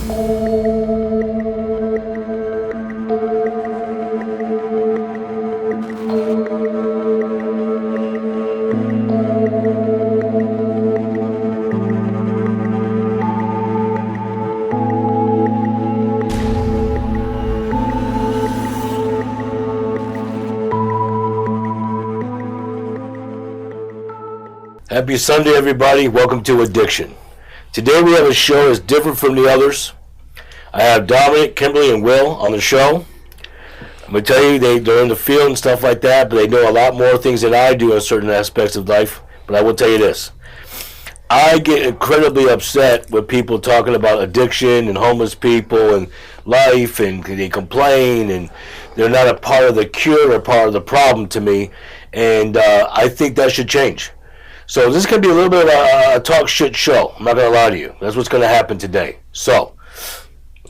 Happy Sunday, everybody. Welcome to Addiction. Today we have a show that's different from the others. I have Dominic, Kimberly, and Will on the show. I'm going to tell you, they're in the field and stuff like that, but they know a lot more things than I do in certain aspects of life. But I will tell you this. I get incredibly upset with people talking about addiction and homeless people and life, and they complain, and they're not a part of the cure or part of the problem to me. And I think that should change. So this is going to be a little bit of a talk shit show. I'm not going to lie to you. That's what's going to happen today. So,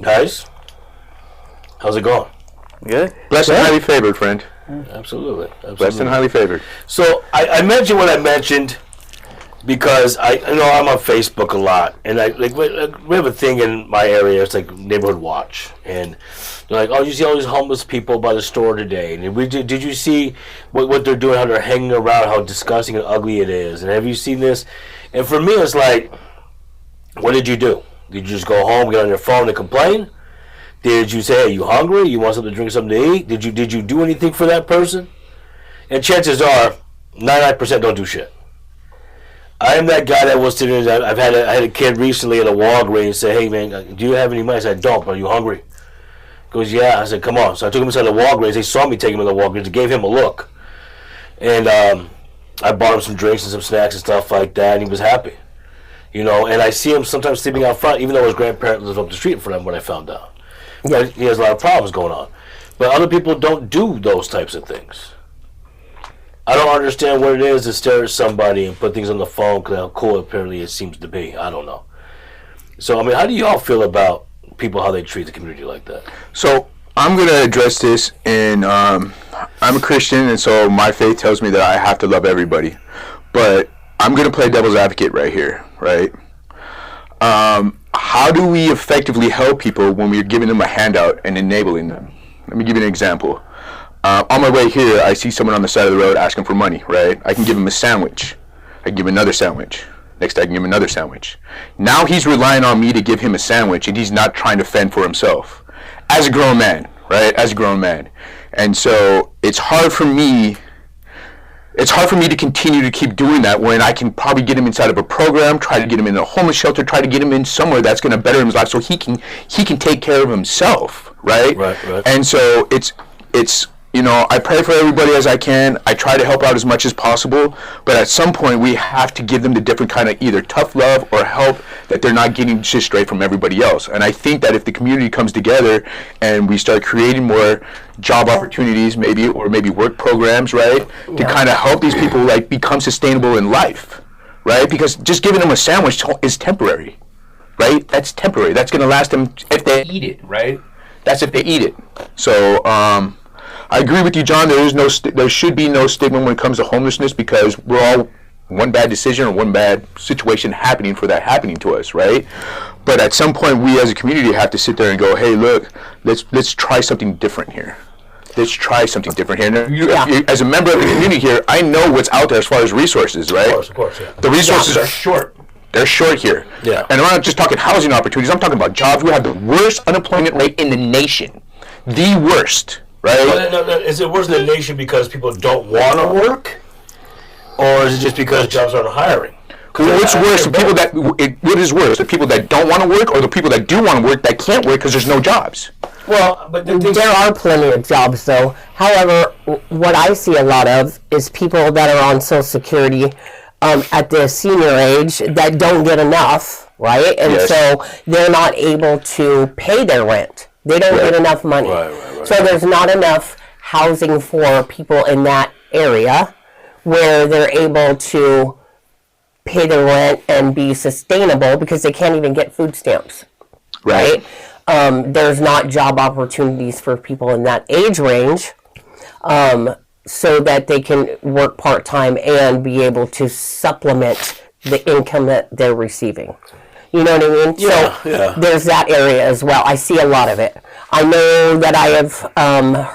guys, how's it going? Good. Blessed and highly favored, friend. Absolutely. Blessed and highly favored. So I mentioned what I mentioned because I'm on Facebook a lot, and we have a thing in my area. It's like Neighborhood Watch, and they're like, "Oh, you see all these homeless people by the store today? And did you see what they're doing? How they're hanging around? How disgusting and ugly it is? And have you seen this?" And for me, it's like, what did you do? Did you just go home, get on your phone, and complain? Did you say, "Are you hungry? You want something to drink, something to eat?" Did you do anything for that person? And chances are, 99% don't do shit. I am that guy that was sitting there. I had a kid recently at a Walgreens say, "Hey man, do you have any money?" I said, "I don't, but are you hungry?" He goes, "Yeah." I said, "Come on." So I took him inside the Walgreens. They saw me take him in the Walgreens. I gave him a look. And I bought him some drinks and some snacks and stuff like that, and he was happy. And I see him sometimes sleeping out front, even though his grandparents live up the street from him when I found out. Yeah. He has a lot of problems going on. But other people don't do those types of things. I don't understand what it is to stare at somebody and put things on the phone because how cool apparently it seems to be. I don't know. So, how do y'all feel about people, how they treat the community like that? So, I'm going to address this I'm a Christian, and so my faith tells me that I have to love everybody. But I'm going to play devil's advocate right here, right? How do we effectively help people when we're giving them a handout and enabling them? Let me give you an example. On my way here, I see someone on the side of the road asking for money, right? I can give him a sandwich. I can give him another sandwich. Next, I can give him another sandwich. Now he's relying on me to give him a sandwich, and he's not trying to fend for himself. As a grown man, right? As a grown man. And so it's hard for me to continue to keep doing that when I can probably get him inside of a program, try to get him in a homeless shelter, try to get him in somewhere that's going to better his life so he can take care of himself, right? Right. And so it's I pray for everybody as I can. I try to help out as much as possible, but at some point we have to give them the different kind of either tough love or help that they're not getting just straight from everybody else. And I think that if the community comes together and we start creating more job opportunities, maybe work programs, right, to kind of help these people become sustainable in life, right? Because just giving them a sandwich is temporary, right? That's temporary. That's going to last them if they eat it, right? That's if they eat it. So, I agree with you, John. There should be no stigma when it comes to homelessness because we're all one bad decision or one bad situation happening to us, right? But at some point, we as a community have to sit there and go, "Hey, look, let's try something different here. Let's try something different here." Now, as a member of the community here, I know what's out there as far as resources, right? Of course, yeah. The resources are short. They're short here. Yeah. And I'm not just talking housing opportunities. I'm talking about jobs. We have the worst unemployment rate in the nation. The worst. Right? No, is it worse in the nation because people don't want to work, or is it just because jobs aren't hiring? What's worse? What is worse? The people that don't want to work, or the people that do want to work that can't work because there's no jobs? Well, but there are plenty of jobs, though. However, what I see a lot of is people that are on Social Security at the senior age that don't get enough, right? And so they're not able to pay their rent. They don't get enough money. Right. So there's not enough housing for people in that area where they're able to pay their rent and be sustainable because they can't even get food stamps. Right? There's not job opportunities for people in that age range so that they can work part-time and be able to supplement the income that they're receiving. You know what I mean? Yeah, so yeah. there's that area as well. I see a lot of it. I know that I have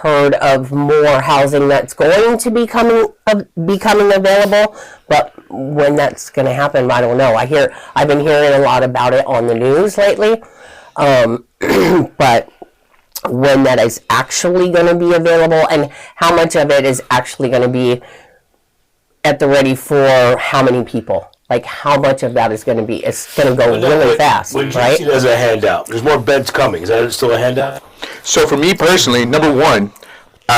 heard of more housing that's going to be becoming available, but when that's going to happen, I don't know. I've been hearing a lot about it on the news lately, but when that is actually going to be available and how much of it is actually going to be at the ready for how many people? Like how much of that is going to be? It's going to go really fast, What right? you see as a handout. There's more beds coming. Is that still a handout? So for me personally, number one,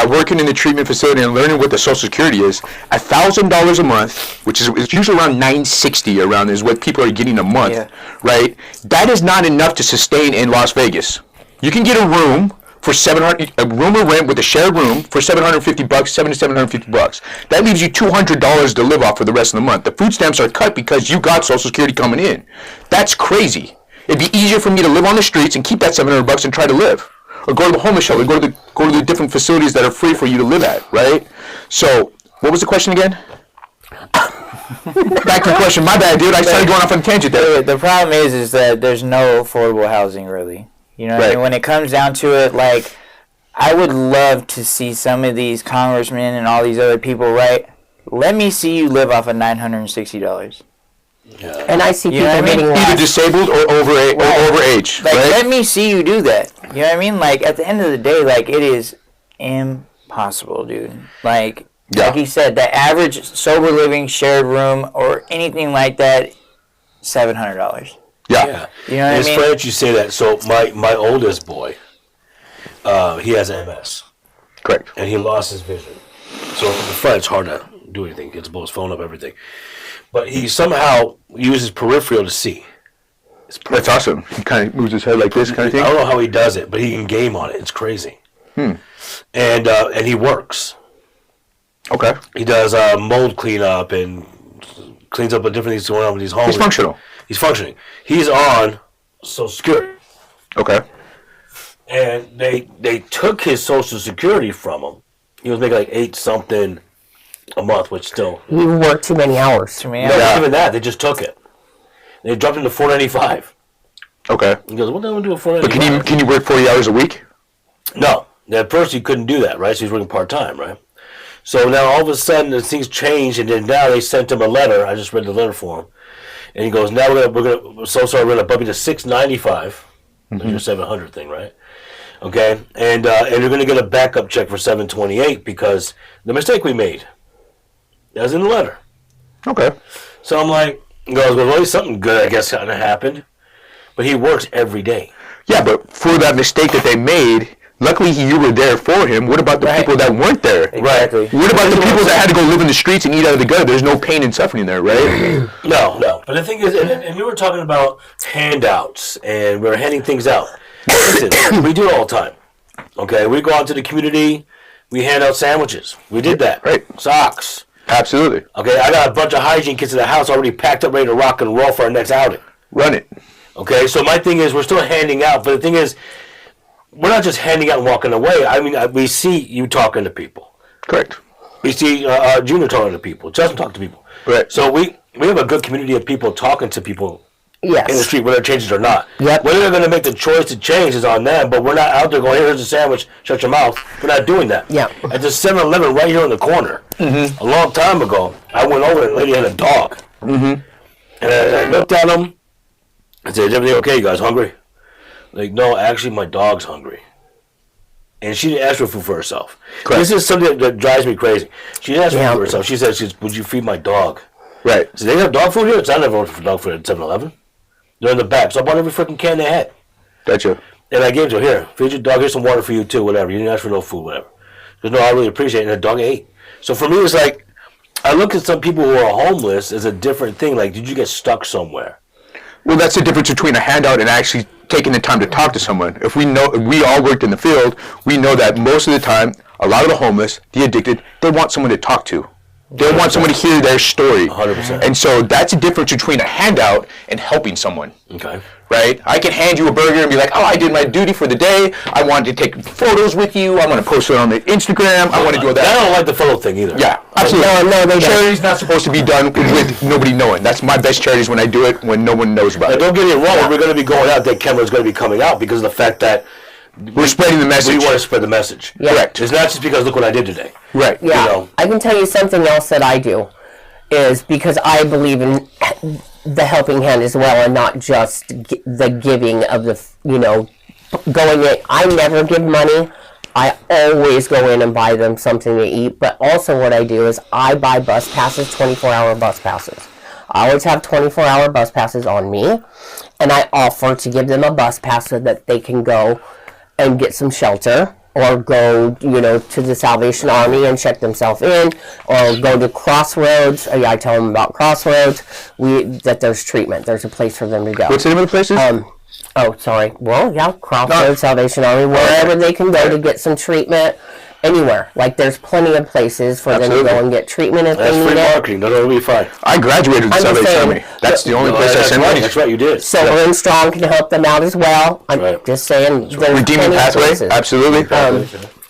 working in the treatment facility and learning what the Social Security is, $1,000 a month, which is it's usually around $960 around is what people are getting a month, right? That is not enough to sustain in Las Vegas. You can get a room for a room or rent with a shared room for $750, $700 to $750. That leaves you $200 to live off for the rest of the month. The food stamps are cut because you got Social Security coming in. That's crazy. It'd be easier for me to live on the streets and keep that $700 and try to live, or go to the homeless shelter, go to the different facilities that are free for you to live at, right? So, what was the question again? Back to the question. My bad, dude. I started going off on a tangent there. The problem is that there's no affordable housing really. You know what I mean? When it comes down to it, like, I would love to see some of these congressmen and all these other people, right? Let me see you live off of $960. Yeah. And I see people know what I mean? getting Either less. disabled or over age, Like, right? let me see you do that. You know what I mean? Like, at the end of the day, like, it is impossible, dude. Like he said, the average sober living shared room or anything like that, $700. Yeah. You know what It's I mean? funny that you say that. So my oldest boy, he has MS. Correct. And he lost his vision. So in the front, it's hard to do anything. He gets blow his phone up, everything. But he somehow uses peripheral to see. That's awesome. He kind of moves his head like this kind of thing. I don't know how he does it, but he can game on it. It's crazy. And he works. Okay. He does mold cleanup and cleans up the different things going on with these homes. He's functional. He's functioning. He's on Social Security. Okay. And they took his Social Security from him. He was making like $8-something a month, which still. You work too many hours. To me, No, not even that. They just took it. They dropped him to $495. Okay. He goes, what do I do with $495? But can you work 40 hours a week? No. At first, he couldn't do that, right? So he's working part-time, right? So now all of a sudden, the things changed, and then now they sent him a letter. I just read the letter for him. And he goes, now we're gonna bump you to $695. That's your 700 thing, right? Okay, and you're gonna get a backup check for $728 because the mistake we made. That was in the letter. Okay. So I'm like, he goes, well, at least something good, I guess, kind of happened. But he works every day. Yeah, but for that mistake that they made, luckily you were there for him. What about the people that weren't there? Exactly. What about the people that had to go live in the streets and eat out of the gutter? There's no pain and suffering there, right? No. But the thing is, and you were talking about handouts, and we were handing things out. Listen, we do it all the time. Okay, we go out to the community, we hand out sandwiches. We did that. Right. Socks. Absolutely. Okay, I got a bunch of hygiene kits in the house already packed up, ready to rock and roll for our next outing. Run it. Okay, so my thing is, we're still handing out, but the thing is, we're not just handing out and walking away. I mean, we see you talking to people. Correct. We see Junior talking to people. Justin talking to people. Right. So we have a good community of people talking to people Yes. in the street, whether it changes or not. Yep. Whether they're going to make the choice to change is on them, but we're not out there going, here's a sandwich, shut your mouth. We're not doing that. Yep. At the 7-Eleven right here in the corner, a long time ago, I went over and the lady had a dog. And I looked at him and said, is everything okay? You guys hungry? Like, no, actually, my dog's hungry. And she didn't ask for food for herself. Correct. This is something that drives me crazy. She didn't ask for Yeah. food for herself. She said, would you feed my dog? Right. So they have dog food here? It's not ever for dog food at 7-Eleven. They're in the back. So I bought every freaking can they had. Gotcha. And I gave it to her. Here, feed your dog. Here's some water for you, too, whatever. You didn't ask for no food, whatever. She goes, no, I really appreciate it. And the dog ate. So for me, it's like, I look at some people who are homeless as a different thing. Like, did you get stuck somewhere? Well, that's the difference between a handout and actually taking the time to talk to someone. If we all worked in the field, we know that most of the time, a lot of the homeless, the addicted, they want someone to talk to. They want someone to hear their story. 100%. And so that's the difference between a handout and helping someone. Okay. right? I can hand you a burger and be like, oh, I did my duty for the day. I wanted to take photos with you. I want to post it on the Instagram. I want to do all that. I don't like the photo thing either. Yeah, absolutely. No, they don't. Charity's not supposed to be done with nobody knowing. That's my best charities when I do it when no one knows about Now, it. don't get me wrong. We're going to be going out. That camera's going to be coming out because of the fact that We're spreading the message. we want to spread the message. Yeah. Correct. It's not just because look what I did today. Right. Yeah, You know. I can tell you something else that I do is because I believe in the helping hand as well, and not just the giving of the, going in. I never give money. I always go in and buy them something to eat. But also what I do is I buy bus passes, 24-hour bus passes. I always have 24-hour bus passes on me, and I offer to give them a bus pass so that they can go and get some shelter, or go, to the Salvation Army and check themselves in, or go to Crossroads. I tell them about Crossroads. That there's treatment. There's a place for them to go. What's the name of the places? Oh, sorry. Well, yeah, Crossroads, Salvation Army, wherever they can go to get some treatment. Anywhere. Like, there's plenty of places for them to Absolutely. go and get treatment if That's they free need it. marketing. It'll be fine. I graduated with I'm just Salvation saying, Army. That's the only place I That's send right. money. That's right. You did. Silver and Strong can help them out as well. I'm Right. just saying. There's Redeeming plenty of Pathway. places. Absolutely.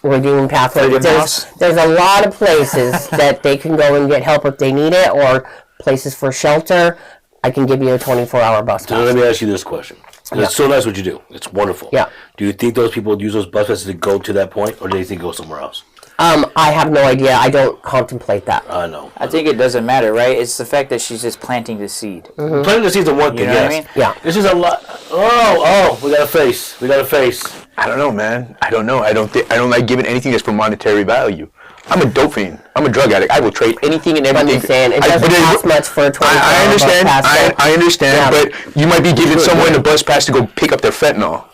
Redeeming Pathway. Freedom There's, House. there's a lot of places that they can go and get help if they need it, or places for shelter. I can give you a 24-hour bus So let pass. me ask you this question. It's so nice what you do. It's wonderful. Yeah. Do you think those people use those bus passes to go to that point, or do they think go somewhere else? I have no idea. I don't contemplate that. I know. I think it doesn't matter, right? It's the fact that she's just planting the seed. Planting the seeds are one thing, know what I yes. mean? Yeah. This is a lot. Oh, we got a face. We got a face. I don't know, man. I don't know. I don't like giving anything that's for monetary value. I'm a dope fiend. I'm a drug addict. I will trade anything and I'm everything. just saying, it I- doesn't but cost much for a 24-hour I understand. bus pass. so- I understand. Yeah. But you might be giving someone a bus pass to go pick up their fentanyl.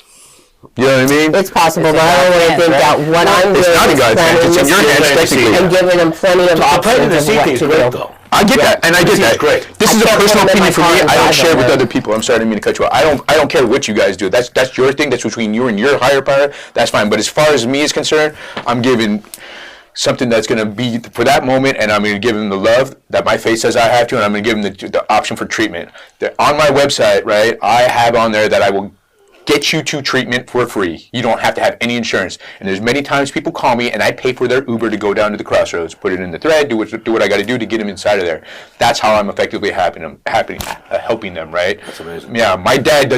You know what I mean? It's possible, It's but in I don't God's really hands, think right? that what I'm It's doing not in is God's hands. planting It's in the your seed hands, technically. and giving them plenty of Planting options the of seed what thing to is great, do. though. I get that, and I get Seems that. great. This is a can't personal put them in opinion for my me. car and I don't drive share with them. other people. I'm sorry, I didn't mean to cut you off. I don't care what you guys do. That's your thing. That's between you and your higher power. That's fine. But as far as me is concerned, I'm giving something that's going to be for that moment, and I'm going to give them the love that my faith says I have to, and I'm going to give them the option for treatment. On my website, right, I have on there that I will get you to treatment for free. You don't have to have any insurance. And there's many times people call me and I pay for their Uber to go down to the Crossroads, put it in the thread, do what I got to do to get them inside of there. That's how I'm effectively helping them, right? That's amazing. Yeah, my dad,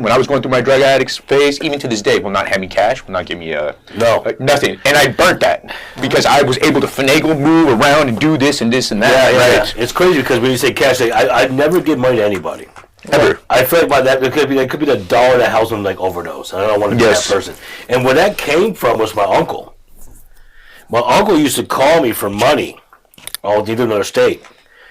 when I was going through my drug addicts phase, even to this day, will not hand me cash, will not give me nothing. And I burnt that because I was able to finagle, move around, and do this and this and that. Yeah. Right? It's crazy because when you say cash, I'd never give money to anybody. Ever. I feel like by that it could be the dollar that helps them like overdose. I don't want to be Yes. that person. And where that came from was my uncle. My uncle used to call me for money. Oh, he lived in another state.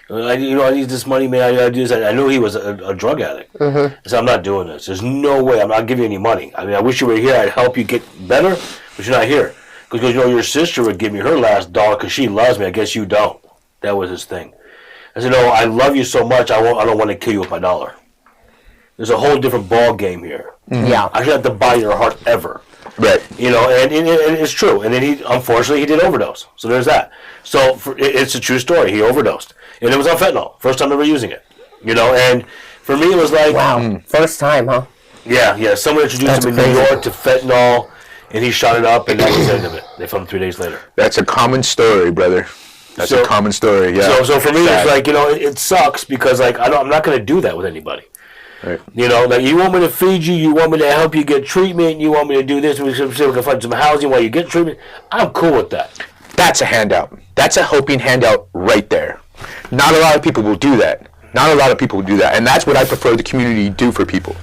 I need this money, man. I gotta do this. I knew he was a drug addict. I said, I'm not doing this. There's no way. I'm not giving you any money. I mean, I wish you were here. I'd help you get better, but you're not here. Because your sister would give me her last dollar because she loves me. I guess you don't. That was his thing. I said, no, I love you so much. I don't want to kill you with my dollar. There's a whole different ball game here. Yeah. I should have to buy your heart ever. Right. And it's true. And then unfortunately, he did overdose. So there's that. So it's a true story. He overdosed. And it was on fentanyl. First time ever using it. And for me, it was like... Wow. First time, huh? Yeah. Someone introduced him in New York to fentanyl, and he shot it up, and that was the end of it. They found him 3 days later. That's a common story, brother. That's So- a common story, yeah. So for me, Sad. it's like, it sucks because, like, I'm not going to do that with anybody. Right. Like, you want me to feed you, you want me to help you get treatment, you want me to do this, we can find some housing while you get treatment. I'm cool with that. That's a handout. That's a helping handout right there. Not a lot of people will do that. Not a lot of people will do that. And that's what I prefer the community do for people.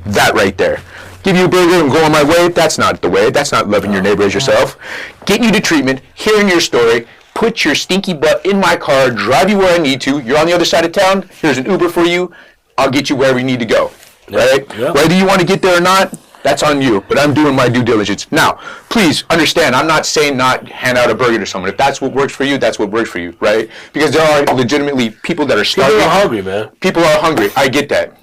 That right there. Give you a burger and go on my way, that's not the way. That's not loving your neighbor as yourself. Getting you to treatment, hearing your story, put your stinky butt in my car, drive you where I need to. You're on the other side of town, here's an Uber for you. I'll get you wherever you need to go. Right? Yeah. Whether you want to get there or not, that's on you. But I'm doing my due diligence. Now, please understand, I'm not saying not hand out a burger to someone. If that's what works for you, that's what works for you, right? Because there are legitimately people that are starving. People are hungry, man. People are hungry. I get that.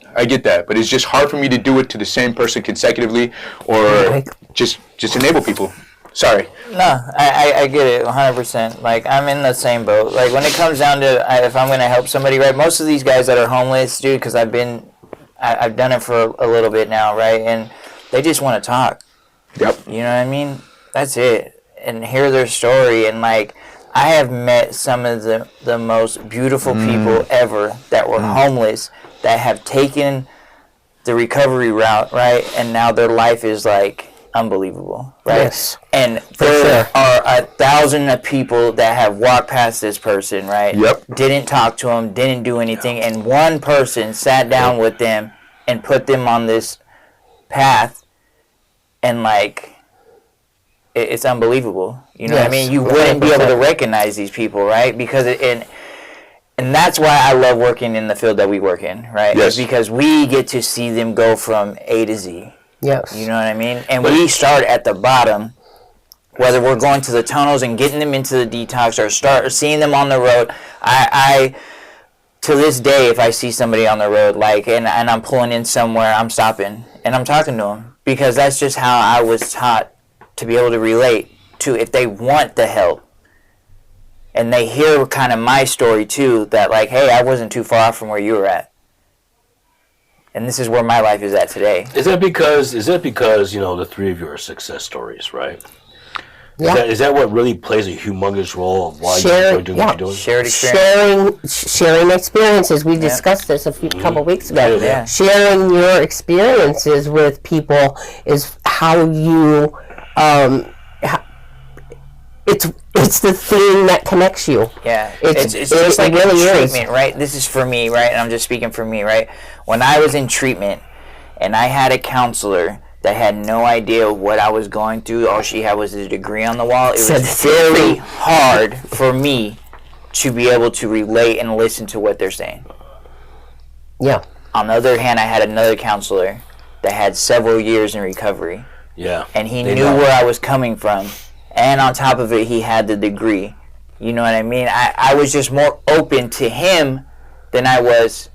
But it's just hard for me to do it to the same person consecutively or just enable people. Sorry. No, I get it 100%. Like, I'm in the same boat. Like, when it comes down to if I'm going to help somebody, right, most of these guys that are homeless, dude, because I've been I've done it for a little bit now, right? And they just want to talk. Yep. You know what I mean? That's it. And hear their story. And like, I have met some of the most beautiful people ever that were homeless, that have taken the recovery route, right? And now their life is like unbelievable, right? Yes. And there are 1,000 of people that have walked past this person, right? Yep. Didn't talk to them, didn't do anything, and one person sat down with them and put them on this path, and like, it's unbelievable. You know what I mean? You wouldn't be able to recognize these people, right? Because and that's why I love working in the field that we work in, right? Yes. It's because we get to see them go from A to Z. Yes. You know what I mean? And we start at the bottom, whether we're going to the tunnels and getting them into the detox, or start seeing them on the road. I to this day, if I see somebody on the road, like, and I'm pulling in somewhere, I'm stopping and I'm talking to them, because that's just how I was taught to be able to relate to, if they want the help. And they hear kind of my story too, that like, hey, I wasn't too far from where you were at. And this is where my life is at today. Is that because the three of you are success stories, right? Yeah. Is that what really plays a humongous role of why Share- you're doing what you're doing? Shared experience. Sharing experiences. We discussed this a couple weeks ago. Yeah. Sharing your experiences with people is how you. It's the thing that connects you. Yeah, It's just like really in is. treatment, right? This is for me, right? And I'm just speaking for me, right? When I was in treatment and I had a counselor that had no idea what I was going through, all she had was a degree on the wall, it was very hard for me to be able to relate and listen to what they're saying. Yeah. On the other hand, I had another counselor that had several years in recovery. Yeah. And he knew where I was coming from. And on top of it, he had the degree. You know what I mean? I was just more open to him than I was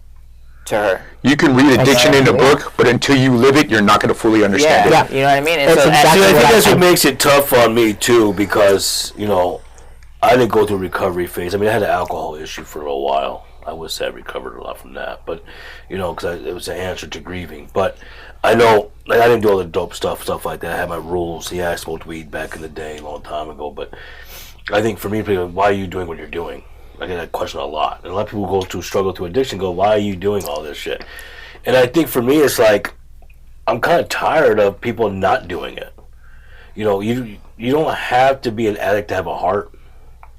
to her. You can read addiction in a book, but until you live it, you're not going to fully understand it. Yeah. You know what I mean? And That's so exactly See, I what think that's what makes it tough on me too, because I didn't go through a recovery phase. I mean, I had an alcohol issue for a little while. I would say I recovered a lot from that, but because it was an answer to grieving. But I know, like, I didn't do all the dope stuff like that. I had my rules. Yeah, I smoked weed back in the day, a long time ago. But I think for me, people, why are you doing what you're doing? I get that question a lot. And a lot of people struggle through addiction, go, why are you doing all this shit? And I think for me, it's like, I'm kind of tired of people not doing it. You don't have to be an addict to have a heart.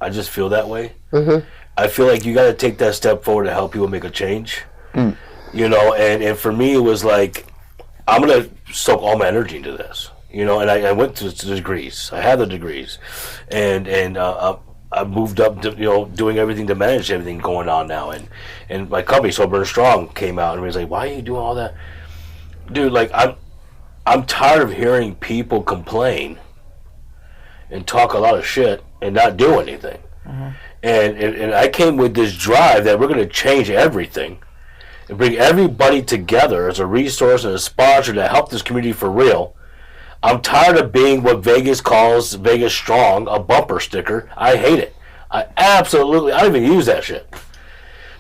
I just feel that way. Mm-hmm. I feel like you got to take that step forward to help people make a change. And for me, it was like, I'm going to soak all my energy into this. And I went to the degrees. I had the degrees. And I moved up to, doing everything to manage everything going on now. And my company, Sober and Strong, came out and was like, why are you doing all that? Dude, like, I'm tired of hearing people complain and talk a lot of shit and not do anything. Mm-hmm. And I came with this drive that we're going to change everything and bring everybody together as a resource and a sponsor to help this community for real. I'm tired of being what Vegas calls Vegas Strong, a bumper sticker. I hate it. I don't even use that shit.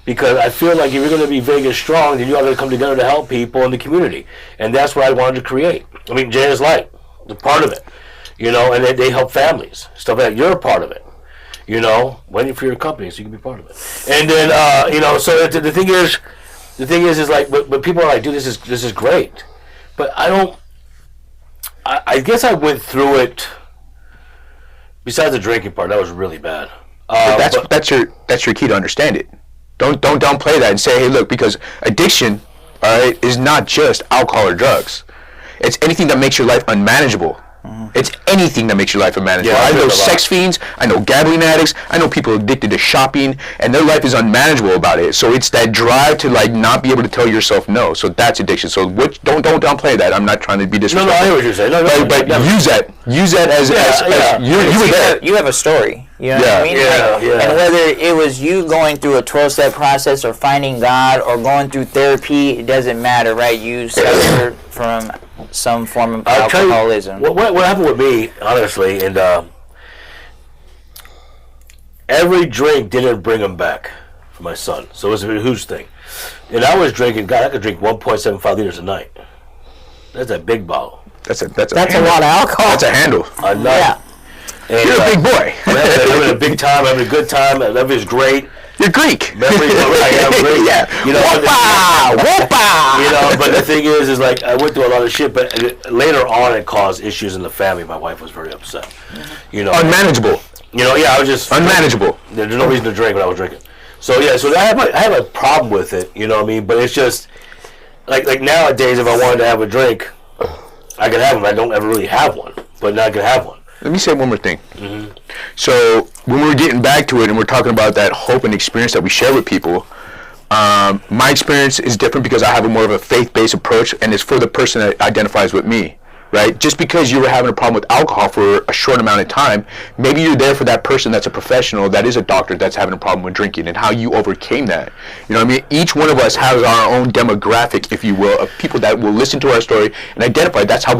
Because I feel like if you're going to be Vegas Strong, then you are going to come together to help people in the community. And that's what I wanted to create. I mean, Jay is Light, the part of it. And they help families. Stuff like that. You're a part of it. Waiting for your company so you can be part of it. And then, so the thing is like, but people are like, dude, this is great. But I guess I went through it. Besides the drinking part, that was really bad. That's your key to understand it. Don't downplay that and say, hey, look, because addiction, all right, is not just alcohol or drugs. It's anything that makes your life unmanageable. It's anything that makes your life unmanageable. Yeah, I know sex fiends, I know gambling addicts, I know people addicted to shopping, and their life is unmanageable about it. So it's that drive to like not be able to tell yourself no. So that's addiction. So don't downplay that. I'm not trying to be disrespectful. No, I hear what you're saying. But use that as you were there. You have a story. You know what I mean? And whether it was you going through a 12-step process or finding God or going through therapy, it doesn't matter, right? You suffered from some form of alcoholism. What happened with me, honestly, and every drink didn't bring him back for my son. So it was a huge thing. And I was drinking. God, I could drink 1.75 liters a night. That's a big bottle. That's a That's handle. a lot of alcohol. That's a handle. A night. Yeah. And, You're a big boy. having a big time, having a good time. Everything's great. You're Greek. Memories are right. I'm great. Yeah. You know, Whoopa! you know, but the thing is like I went through a lot of shit, but later on it caused issues in the family. My wife was very upset. You know, Unmanageable. you know, yeah, I was just Unmanageable. There's no reason to drink when I was drinking. So yeah, so I have a problem with it. You know what I mean? But it's just like nowadays, if I wanted to have a drink, I could have them. I don't ever really have one, but now I can have one. Let me say one more thing. So when we're getting back to it and we're talking about that hope and experience that we share with people, my experience is different because I have a more of a faith-based approach, and it's for the person that identifies with me, right? Just because you were having a problem with alcohol for a short amount of time, maybe you're there for that person that's a professional, that is a doctor, that's having a problem with drinking, and how you overcame that. You know what I mean? Each one of us has our own demographic, if you will, of people that will listen to our story and identify. That's how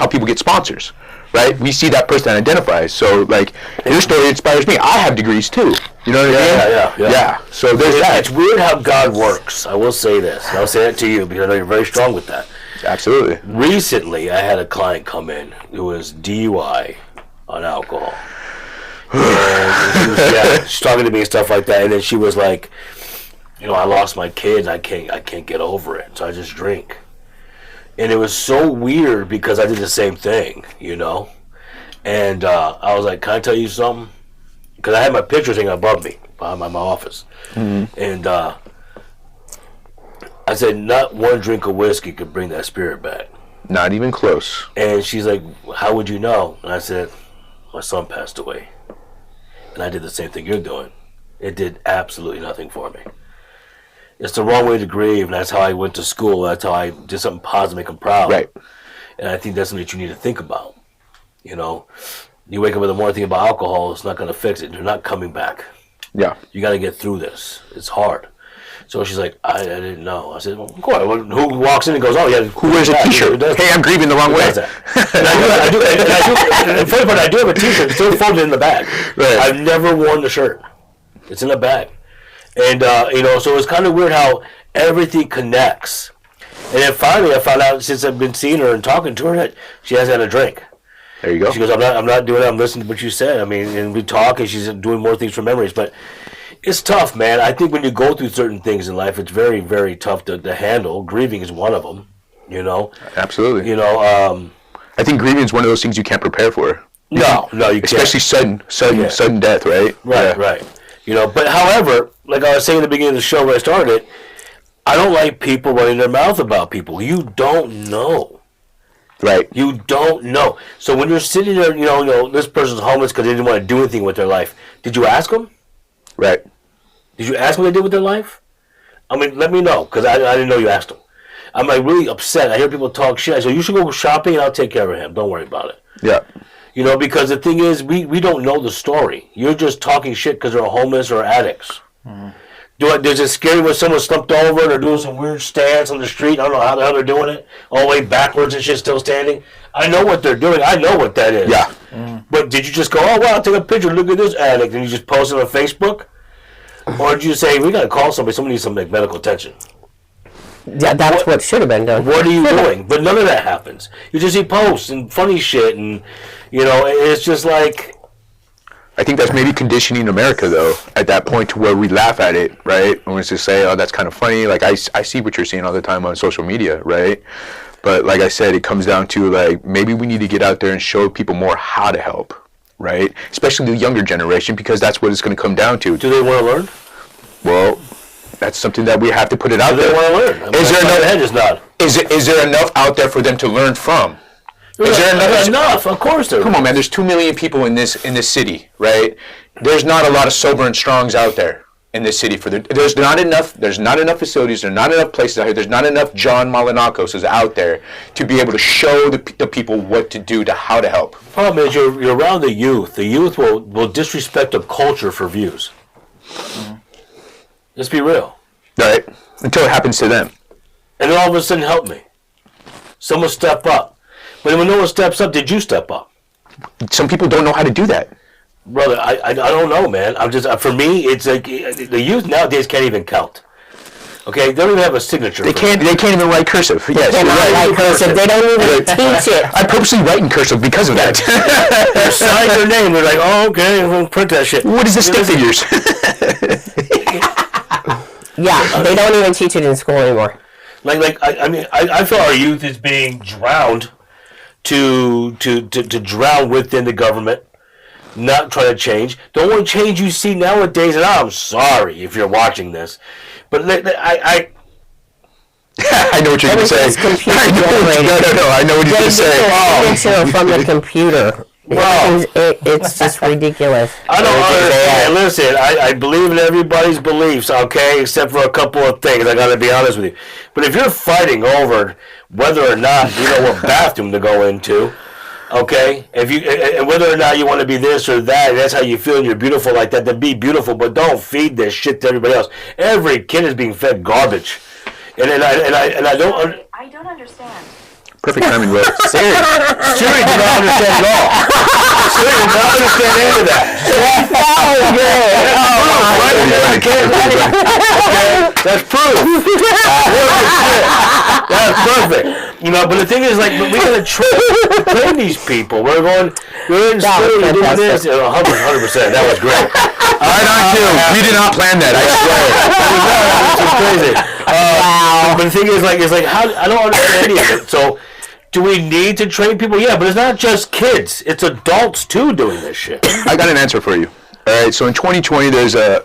people get sponsors. Right? We see that person that identifies. So, like, your story inspires me. I have degrees, too. You know what I mean? Yeah. So there's that. It's weird how God works. I will say this. And I'll say that to you because I know you're very strong with that. Absolutely. Recently, I had a client come in who was DUI on alcohol. And she's talking to me and stuff like that. And then she was like, you know, I lost my kids. I can't get over it. So I just drink. And it was so weird because I did the same thing, you know. And I was like, can I tell you something? Because I had my picture thing above me, behind my office. Mm-hmm. And I said, not one drink of whiskey could bring that spirit back. Not even close. And she's like, how would you know? And I said, my son passed away. And I did the same thing you're doing. It did absolutely nothing for me. It's the wrong way to grieve, and that's how I went to school. That's how I did something positive, make them proud. Right. And I think that's something that you need to think about. You know, you wake up in the morning thinking about alcohol, it's not going to fix it. They're not coming back. Yeah. You got to get through this. It's hard. So she's like, I didn't know. I said, well, who walks in and goes, oh, yeah. Who wears a T-shirt? Hey, I'm grieving the wrong way. And I do have a T-shirt still folded in the bag. Right. I've never worn the shirt. It's in the bag. And, you know, so it's kind of weird how everything connects. And then finally I found out, since I've been seeing her and talking to her, that she hasn't had a drink. There you go. She goes, I'm not doing it. I'm listening to what you said. I mean, and we talk, and she's doing more things from memories. But it's tough, man. I think when you go through certain things in life, it's very, very tough to handle. Grieving is one of them, you know. Absolutely. You know. I think grieving is one of those things you can't prepare for. No, you can't. Especially sudden death, right? Right. You know, but however, like I was saying at the beginning of the show when I started, I don't like people running their mouth about people. You don't know. Right. You don't know. So when you're sitting there, you know, this person's homeless because they didn't want to do anything with their life. Did you ask them? Right. Did you ask them what they did with their life? I mean, let me know, because I didn't know you asked them. I'm like really upset. I hear people talk shit. I say, you should go shopping and I'll take care of him. Don't worry about it. Yeah. You know, because the thing is, we don't know the story. You're just talking shit because they're homeless or addicts. Mm-hmm. Does it scare you when someone's slumped over and they're doing some weird stance on the street? I don't know how the hell they're doing it. All the way backwards and shit, still standing. I know what they're doing. I know what that is. Yeah. Mm. But did you just go, oh, wow, I'll take a picture. Look at this addict. And you just post it on Facebook? Or did you say, we got to call somebody. Somebody needs some medical attention. Yeah, that's what should have been done. What are you doing? But none of that happens. You just see posts and funny shit, and you know, it's just like. I think that's maybe conditioning America, though, at that point to where we laugh at it, right? And we just say, oh, that's kind of funny. Like, I see what you're seeing all the time on social media, right? But like I said, it comes down to, like, maybe we need to get out there and show people more how to help, right? Especially the younger generation, because that's what it's going to come down to. Do they want to learn? Well, that's something that we have to put it out there. Do they want to learn? I mean, is there enough out there for them to learn from? Is there enough? Of course there is. Come on, man. There's 2 million people in this city, right? There's not a lot of sober and strongs out there in this city. There's not enough facilities. There's not enough places out here. There's not enough John Malinakos out there to be able to show the people what to do, how to help. The problem is you're around the youth. The youth will disrespect a culture for views. Mm-hmm. Let's be real. Right. Until it happens to them. And then all of a sudden, help me. Someone step up. But when no one steps up, did you step up? Some people don't know how to do that. Brother, I don't know, man. I'm just, for me, it's like the youth nowadays can't even count. Okay, they don't even have a signature. They can't even write cursive. Yes, They're you're not right. like cursive. They don't even teach it. I purposely write in cursive because of that. They sign their name. They're like, oh, okay, I'm gonna print that shit. What is the stick figures? Yeah, they don't even teach it in school anymore. I feel our youth is being drowned to drown within the government, not trying to change. The only change you see nowadays, and I'm sorry if you're watching this, but I I know what you're going to say. Everything's computer I know what you're going to say. They get their signature from the computer. Wow. It's just ridiculous. don't understand. Listen, I believe in everybody's beliefs, okay, except for a couple of things. I got to be honest with you. But if you're fighting over whether or not you know what bathroom to go into, okay, and whether or not you want to be this or that, and that's how you feel and you're beautiful like that, then be beautiful, but don't feed this shit to everybody else. Every kid is being fed garbage, and I don't. I don't understand. Perfect timing, Will. Siri did not understand at all. Siri did not understand any of that. That's proof. That's perfect. You know, but the thing is, like, we gotta train these people. We're in school, we're doing this. 100%. That was great. Right on, too. We did not plan that, I swear. That was crazy. But the thing is, like, how I don't understand any of it. So, do we need to train people? Yeah, but it's not just kids. It's adults, too, doing this shit. I got an answer for you. All right, so in 2020, there's a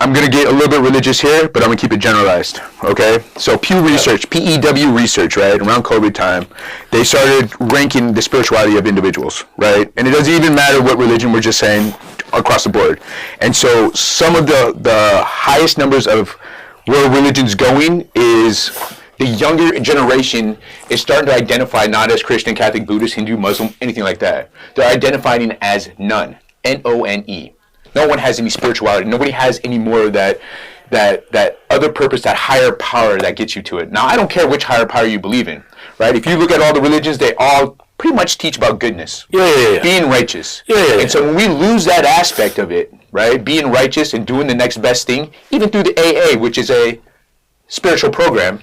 I'm going to get a little bit religious here, but I'm going to keep it generalized, okay? So Pew Research, PEW Research, right, around COVID time, they started ranking the spirituality of individuals, right? And it doesn't even matter what religion, we're just saying across the board. And so some of the highest numbers of where religion's going is the younger generation is starting to identify not as Christian, Catholic, Buddhist, Hindu, Muslim, anything like that. They're identifying as none, N-O-N-E. No one has any spirituality. Nobody has any more of that other purpose, that higher power that gets you to it. Now, I don't care which higher power you believe in, right? If you look at all the religions, they all pretty much teach about goodness, being righteous. And so when we lose that aspect of it, right, being righteous and doing the next best thing, even through the AA, which is a spiritual program,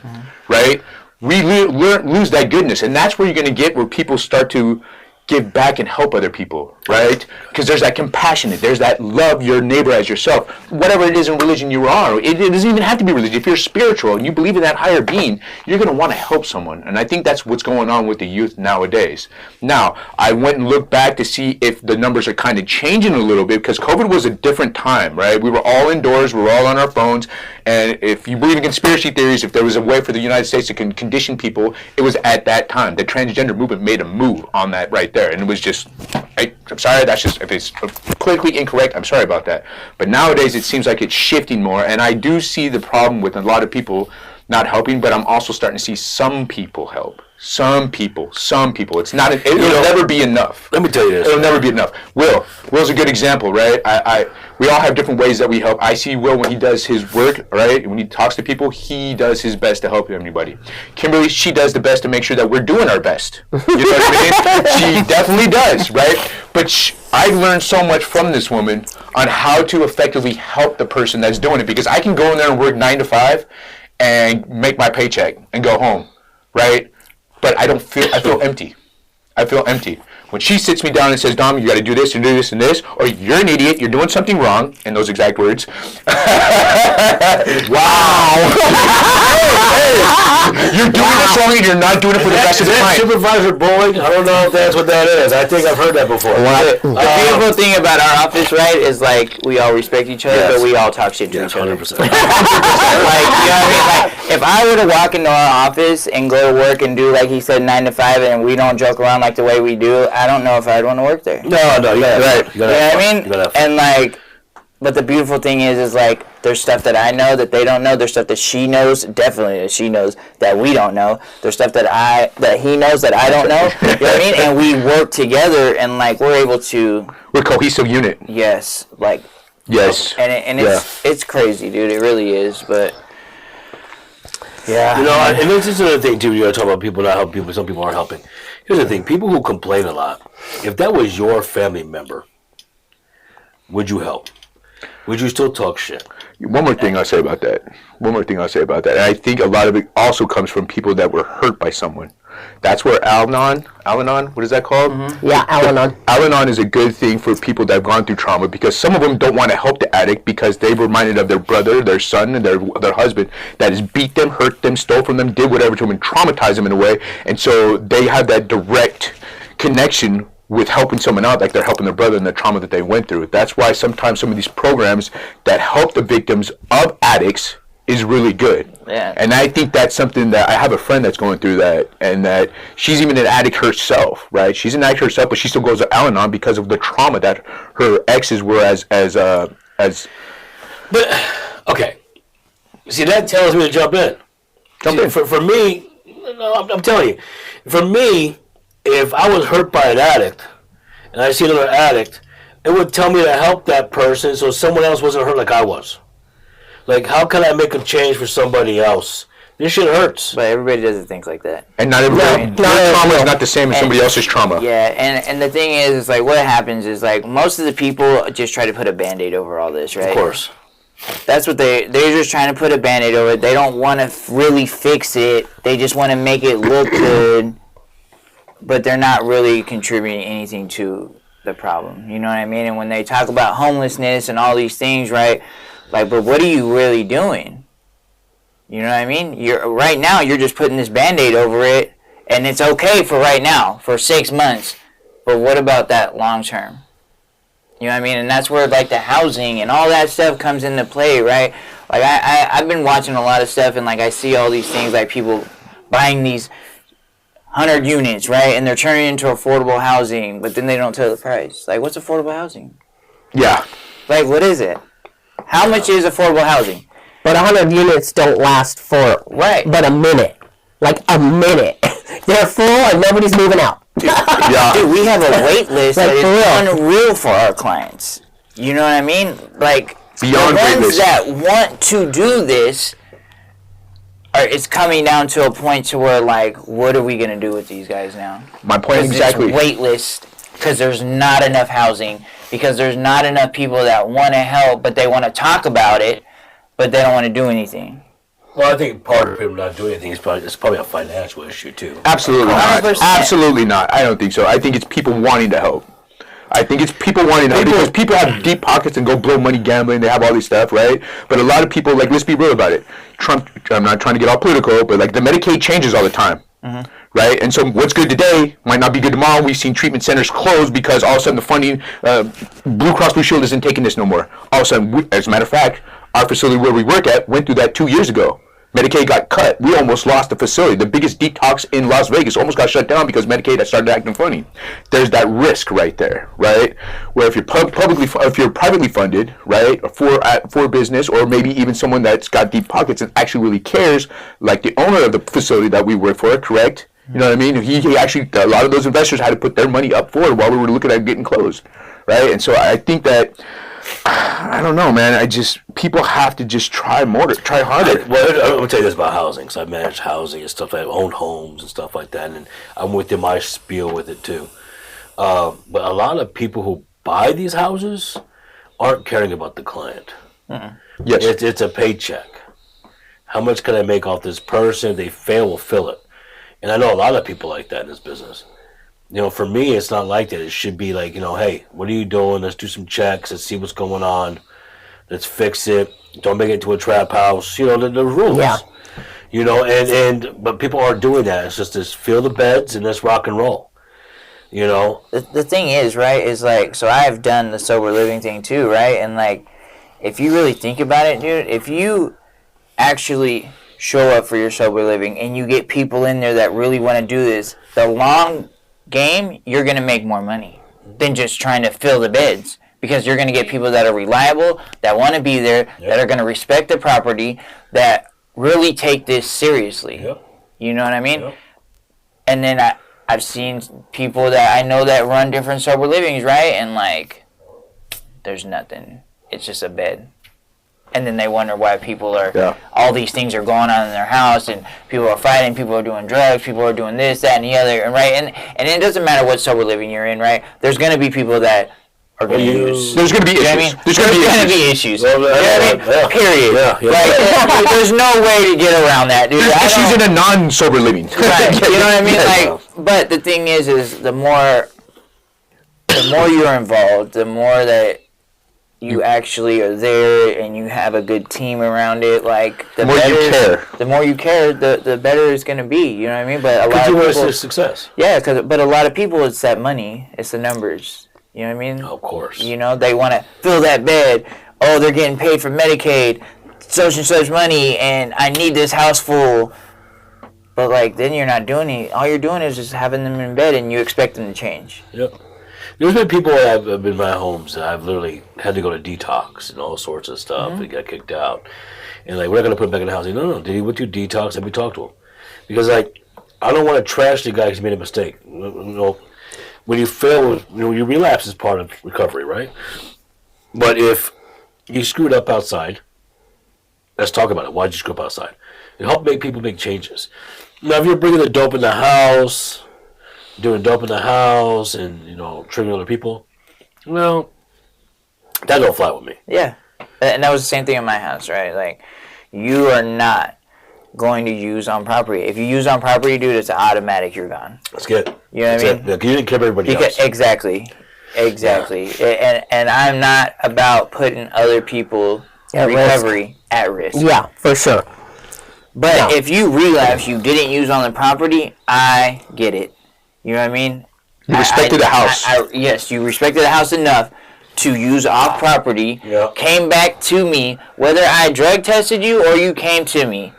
right, we lose that goodness. And that's where you're going to get where people start to give back and help other people, right? Because there's that compassionate, there's that love your neighbor as yourself. Whatever it is in religion you are, it doesn't even have to be religion. If you're spiritual and you believe in that higher being, you're going to want to help someone. And I think that's what's going on with the youth nowadays. Now, I went and looked back to see if the numbers are kind of changing a little bit, because COVID was a different time, right? We were all indoors, we were all on our phones, and if you believe in conspiracy theories, if there was a way for the United States to condition people, it was at that time. The transgender movement made a move on that right there, and it was just, I'm sorry, that's just, if it's politically incorrect, I'm sorry about that. But nowadays it seems like it's shifting more, and I do see the problem with a lot of people not helping, but I'm also starting to see some people help. Some people. It's not. It'll never be enough. Let me tell you this. It'll never be enough. Will's a good example, right? We all have different ways that we help. I see Will when he does his work, right? When he talks to people, he does his best to help everybody. Kimberly, she does the best to make sure that we're doing our best. You know what I mean? She definitely does, right? But I've learned so much from this woman on how to effectively help the person that's doing it, because I can go in there and work 9 to 5 and make my paycheck and go home, right? But I feel empty. I feel empty. When she sits me down and says, Dom, you got to do this and do this and this, or you're an idiot, you're doing something wrong, in those exact words. Wow. You're doing this wrong and you're not doing it for the rest of the time. Supervisor bullying? I don't know if that's what that is. I think I've heard that before. The beautiful thing about our office, right, is like we all respect each other, but we all talk shit to each other. 100%. Like, you know what I mean? Like, if I were to walk into our office and go to work and do, like he said, 9 to 5, and we don't joke around like the way we do, I don't know if I'd want to work there. No, you gotta have fun. You know what I mean? And like, but the beautiful thing is like, there's stuff that I know that they don't know. There's stuff that she knows, definitely that she knows, that we don't know. There's stuff that he knows that I don't know. You know what I mean? And we work together, and like we're able to. We're a cohesive unit. Yes, like. Yes. And it's crazy, dude. It really is, but. Yeah. You know, and this is another thing too. You gotta talk about people not helping people. Some people aren't helping. Here's the thing: people who complain a lot. If that was your family member, would you help? would you still talk shit? One more thing I'll say about that. And I think a lot of it also comes from people that were hurt by someone. That's where Al-Anon, what is that called? Yeah, Al-Anon. Al-Anon is a good thing for people that have gone through trauma, because some of them don't want to help the addict because they're reminded of their brother, their son, and their husband that has beat them, hurt them, stole from them, did whatever to them, and traumatized them in a way. And so they have that direct connection with helping someone out, like they're helping their brother and the trauma that they went through. That's why sometimes some of these programs that help the victims of addicts is really good. Yeah. And I think that's something that I have a friend that's going through that, and that she's even an addict herself, right? She's an addict herself, but she still goes to Al-Anon because of the trauma that her exes were as. But okay, see, that tells me to jump in. For me, I'm telling you, for me, if I was hurt by an addict and I see another addict, it would tell me to help that person so someone else wasn't hurt like I was. Like, how can I make a change for somebody else? This shit hurts. But everybody doesn't think like that. And not everybody, your trauma is not the same as somebody else's trauma. Yeah, and the thing is like, what happens is, like, most of the people just try to put a Band-Aid over all this, right? Of course. That's what they're just trying to put a Band-Aid over it. They don't want to really fix it. They just want to make it look good. But they're not really contributing anything to the problem. You know what I mean? And when they talk about homelessness and all these things, right? Like, but what are you really doing? You know what I mean? Right now, you're just putting this Band-Aid over it, and it's okay for right now, for 6 months. But what about that long term? You know what I mean? And that's where, like, the housing and all that stuff comes into play, right? Like, I've been watching a lot of stuff, and, like, I see all these things, like, people buying these 100 units, right? And they're turning into affordable housing, but then they don't tell the price. Like, what's affordable housing? Yeah. Like, what is it? How much is affordable housing? But 100 units don't last for but a minute. Like a minute. They're full and nobody's moving out. Yeah. Dude, we have a wait list Like, that is unreal for our clients. You know what I mean? Like, Beyond the wait ones list. that want to do this, it's coming down to a point to where, like, what are we going to do with these guys now? My point exactly. This wait list, because there's not enough housing, because there's not enough people that want to help, but they want to talk about it, but they don't want to do anything. Well, I think part of people not doing anything is probably a financial issue too. Absolutely not. 100%. Absolutely not. I don't think so. I think it's people wanting to help. I think it's people wanting to help because people have deep pockets and go blow money gambling. They have all this stuff, right? But a lot of people, like, let's be real about it. Trump, I'm not trying to get all political, but, like, the Medicaid changes all the time. Mm-hmm. Right? And so what's good today might not be good tomorrow. We've seen treatment centers close because all of a sudden the funding, Blue Cross Blue Shield isn't taking this no more. All of a sudden, as a matter of fact, our facility where we work at went through that 2 years ago. Medicaid got cut. We almost lost the facility. The biggest detox in Las Vegas almost got shut down because Medicaid had started acting funny. There's that risk right there, right? Where if you're if you're privately funded, right, for business, or maybe even someone that's got deep pockets and actually really cares, like the owner of the facility that we work for, correct? You know what I mean? He actually, a lot of those investors had to put their money up forward while we were looking at getting closed, right? And so I think that, I don't know, man. People have to just try harder. Well, I'm going to tell you this about housing, because I manage housing and stuff. I own homes and stuff like that, and I'm within my spiel with it too. But a lot of people who buy these houses aren't caring about the client. Yes. It's a paycheck. How much can I make off this person? If they fail, we'll fill it. And I know a lot of people like that in this business. You know, for me, it's not like that. It should be like, you know, hey, what are you doing? Let's do some checks. Let's see what's going on. Let's fix it. Don't make it into a trap house. You know, the rules. Yeah. You know, but people aren't doing that. It's just fill the beds and let's rock and roll. You know? The thing is, right, is like, so I've done the sober living thing too, right? And, like, if you really think about it, dude, if you actually show up for your sober living and you get people in there that really want to do this, the long game, you're going to make more money than just trying to fill the beds, because you're going to get people that are reliable, that want to be there, that are going to respect the property, that really take this seriously. You know what I mean? And then I've seen people that I know that run different sober livings, right? And, like, there's nothing. It's just a bed. And then they wonder why people are, all these things are going on in their house, and people are fighting, people are doing drugs, people are doing this, that, and the other, and right? And it doesn't matter what sober living you're in, right? There's going to be people that are going to use. There's going to be You know what I issues. mean? There's going to be issues. You know what I mean? Yeah. Period. Yeah. Like, there's no way to get around that, dude. There's I issues don't- in a non-sober living. Right. You know what I mean? Yeah. Like, but the thing is the more you're involved, the more that you actually are there and you have a good team around it. Like, the more you better, care. the more you care, the better it's gonna be. You know what I mean? But a lot Because of you want to people, see success. yeah, but a lot of people, it's that money, it's the numbers. You know what I mean? Of course. You know, they want to fill that bed. Oh, they're getting paid for Medicaid, such and such money, and I need this house full. But, like, then you're not doing it. All you're doing is just having them in bed, and you expect them to change. Yep. There's been people that have been in my homes that I've literally had to go to detox and all sorts of stuff and got kicked out. And, like, we're not going to put him back in the house. Like, no, did he went to detox? Let me talk to him. Because, like, I don't want to trash the guy because he made a mistake. You know, when you fail, you know, you relapse is part of recovery, right? But if you screwed up outside, let's talk about it. Why did you screw up outside? It helped make people make changes. Now, if you're bringing the dope in the house, doing dope in the house, and, you know, triggering other people, well, that don't fly with me. Yeah. And that was the same thing in my house, right? Like, you are not going to use on property. If you use on property, dude, it's automatic you're gone. That's good. You know what I mean? Yeah, 'cause you didn't care about everybody else. Exactly. And I'm not about putting other people's At risk. recovery at risk. Yeah, for sure. But Yeah. if you relapse, you didn't use on the property, I get it. You know what I mean? You respected the house. Yes, you respected the house enough to use off property, Yeah. came back to me, whether I drug tested you or you came to me,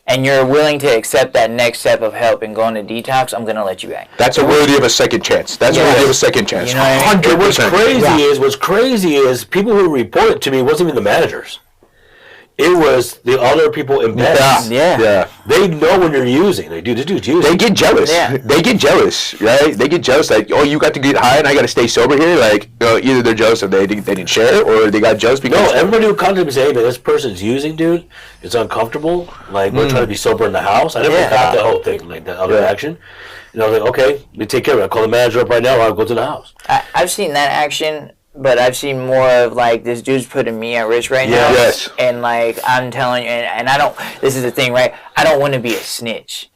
and you're willing to accept that next step of help and go into detox, I'm going to let you back. That's a worthy of a second chance. That's Yes. worthy of a second chance. You know what I mean? 100%. What's crazy is people who report it to me wasn't even the managers. It was the other people in bed. Yeah. Yeah. They know when you're using. They do. This dude's using. They get jealous. Yeah. They get jealous, right? They get jealous, like, oh, you got to get high and I got to stay sober here. Like, either they're jealous if they didn't share it, or they got jealous because. No, everybody who comes to me say, hey, man, this person's using, dude. It's uncomfortable. Like, we're trying to be sober in the house. I never Yeah. got that whole thing, like that other Yeah. action. And I was like, okay, we take care of it. I'll call the manager up right now, or I'll go to the house. I've seen that action, but I've seen more of like this dude's putting me at risk right now. Yes. And like I'm telling you, and I don't. This is the thing, right? I don't want to be a snitch.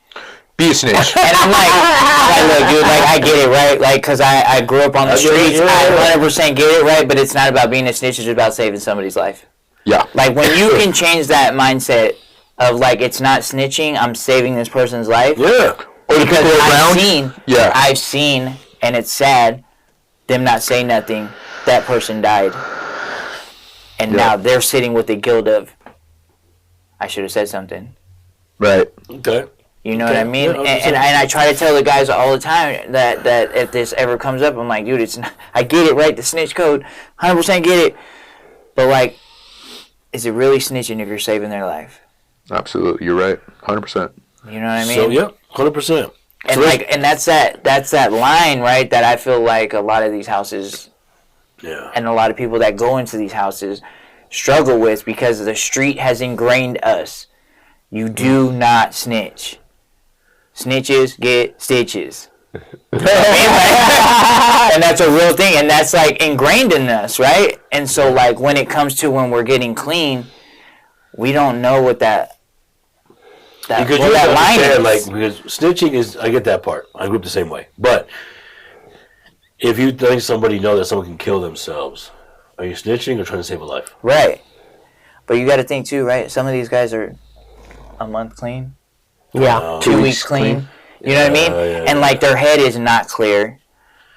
Be a snitch. And I'm like, look, dude, like I get it, right? Like, cause I grew up on the I get it, streets. yeah. I 100% get it, right? But it's not about being a snitch. It's about saving somebody's life. Yeah. Like when you can change that mindset of like it's not snitching, I'm saving this person's life. Yeah. Or the Because people around. I've seen, and it's sad, them not saying nothing. That person died, and now they're sitting with the guilt of, I should have said something. Right. Okay. You know what I mean? Yeah, And I try to tell the guys all the time that if this ever comes up, I'm like, dude, it's not, I get it, right? The snitch code, 100% get it, but like, is it really snitching if you're saving their life? Absolutely. You're right. 100%. You know what I mean? So, yeah, 100%. And like, and that's that line, right? That I feel like a lot of these houses Yeah. and a lot of people that go into these houses struggle with because the street has ingrained us. You do not snitch. Snitches get stitches. You know what I mean? Like, and that's a real thing, and that's like ingrained in us, right? And so like when it comes to when we're getting clean, we don't know what that Because what you that have to line understand, is. like, because snitching is, I get that part. I grew up the same way. But if you think somebody know that someone can kill themselves, are you snitching or trying to save a life? Right. But you got to think too, right? Some of these guys are a month clean. Yeah. 2 weeks clean. You know what I mean? Yeah, And like their head is not clear.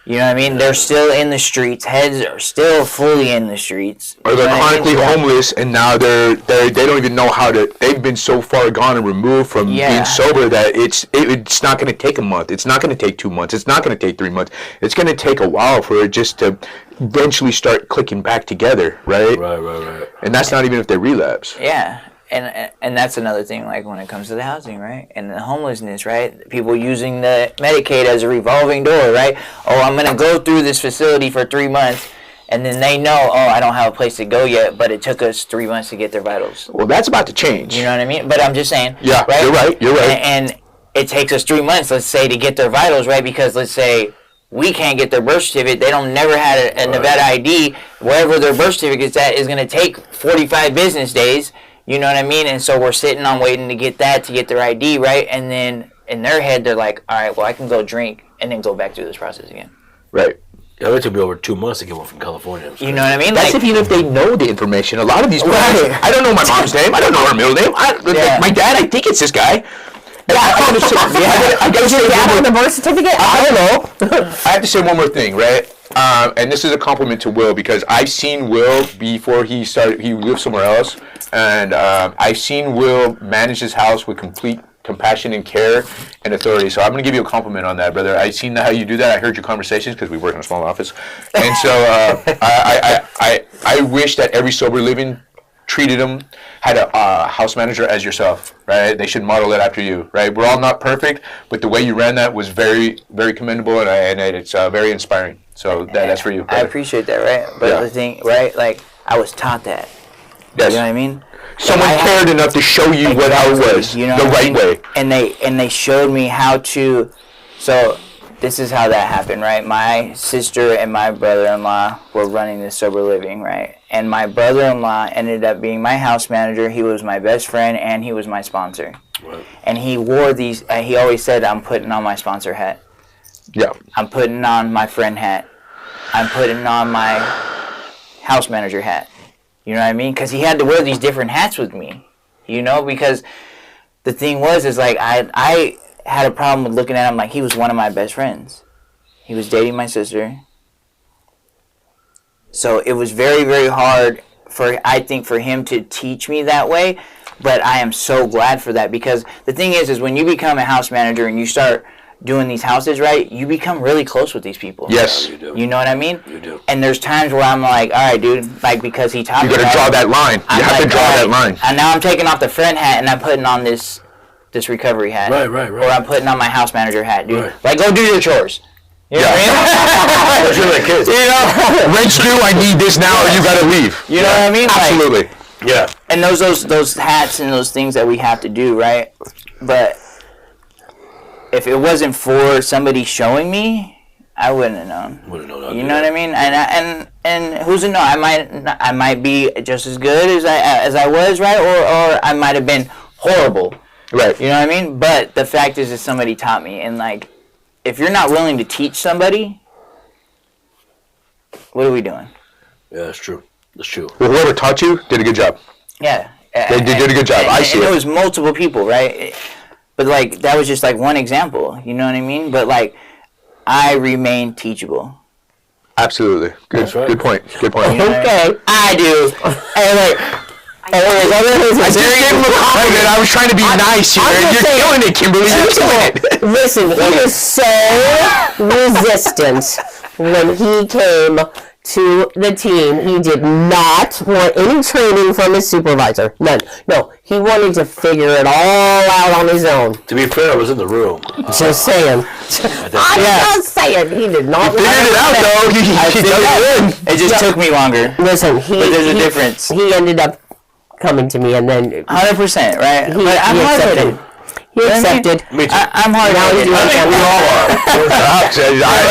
You know what I mean? They're still in the streets. Heads are still fully in the streets. Or You they're know what I mean? chronically homeless, and now they don't even know how to. They've been so far gone and removed from Yeah. being sober that it's not going to take a month. It's not going to take 2 months. It's not going to take 3 months. It's going to take a while for it just to eventually start clicking back together, right? Right. And that's not even if they relapse. Yeah. And that's another thing, like when it comes to the housing, right? And the homelessness, right? People using the Medicaid as a revolving door, right? Oh, I'm going to go through this facility for 3 months. And then they know, oh, I don't have a place to go yet, but it took us 3 months to get their vitals. Well, that's about to change. You know what I mean? But I'm just saying. Yeah, right? you're right. And it takes us 3 months, let's say, to get their vitals, right? Because let's say we can't get their birth certificate. They don't never had a Nevada ID. Wherever their birth certificate's at is going to take 45 business days. You know what I mean? And so we're sitting on waiting to get that to get their ID, right? And then in their head, they're like, all right, well, I can go drink and then go back through this process again. Right. Yeah, it took me over 2 months to get one from California. You know what I mean? That's Like, even if they know the information. A lot of these people, Right. I don't know my mom's name. I don't know her middle name. Yeah. My dad, I think it's this guy. And I gotta Is say your dad one on more- the birth certificate? I don't know. I have to say one more thing, right? And this is a compliment to Will because I've seen Will before he started. He lived somewhere else, and I've seen Will manage his house with complete compassion and care and authority. So I'm going to give you a compliment on that, brother. I've seen how you do that. I heard your conversations because we work in a small office, and so I wish that every sober living treated him, had a house manager as yourself, right? They should model it after you, right? We're all not perfect, but the way you ran that was very, very commendable, and it's very inspiring. So that's for you, I brother. appreciate that, right? But Yeah. the thing, right? Like, I was taught that. Yes. You know what I mean? Someone Like, I cared enough to show you what how it Exactly, was, you know the what I right mean? way. And they showed me how to. So this is how that happened, right? My sister and my brother-in-law were running this sober living, right? And my brother-in-law ended up being my house manager. He was my best friend and he was my sponsor. Right. And he wore these. He always said, "I'm putting on my sponsor hat. Yeah. I'm putting on my friend hat. I'm putting on my house manager hat." You know what I mean? Because he had to wear these different hats with me. You know, because the thing was, is like I had a problem with looking at him like he was one of my best friends. He was dating my sister. So it was very, very hard I think for him to teach me that way. But I am so glad for that because the thing is when you become a house manager and you start doing these houses right, you become really close with these people. Yes. You do. You know what I mean? You do. And there's times where I'm like, all right, dude, like because he taught You me. got to right, draw that line. You I'm have to like, draw all that right, line. And now I'm taking off the friend hat and I'm putting on this recovery hat. Right. Or I'm putting on my house manager hat, dude. Right. Like, go do your chores. You know Yeah. what I mean? You're like kids. You know? Rent's due. I need this now, or you got to leave. You know what I mean? Like, Absolutely. Yeah. and those hats and those things that we have to do, right? But if it wasn't for somebody showing me, I wouldn't have known. Wouldn't know that. You know what I mean? And who's to know? I might be just as good as I was, right? Or I might have been horrible. Right. You know what I mean? But the fact is that somebody taught me, and like, if you're not willing to teach somebody, what are we doing? Yeah, that's true. That's true. Well, whoever taught you did a good job. Yeah. They did a good job. I see And it. it was multiple people, right? But like that was just like one example. You know what I mean? But like, I remain teachable. Absolutely. Good. That's right. Good point. Good point. You know what Okay. I do. And like, I just gave him a compliment. I was trying to be nice here. I'm just You're saying- killing it, Kimberly. You're killing it. Listen, he was so resistant when he came to the team. He did not want any training from his supervisor. None. No, he wanted to figure it all out on his own. To be fair, I was in the room. Just saying. I'm just saying. He did not Figured it out, though. He dug it in. it just took me longer. Listen, But there's a difference. He ended up coming to me, and then 100%, right? he But I'm accepted. hard-headed. He You know what I mean? accepted. Me too. I'm Now he's hard-headed. doing I think we all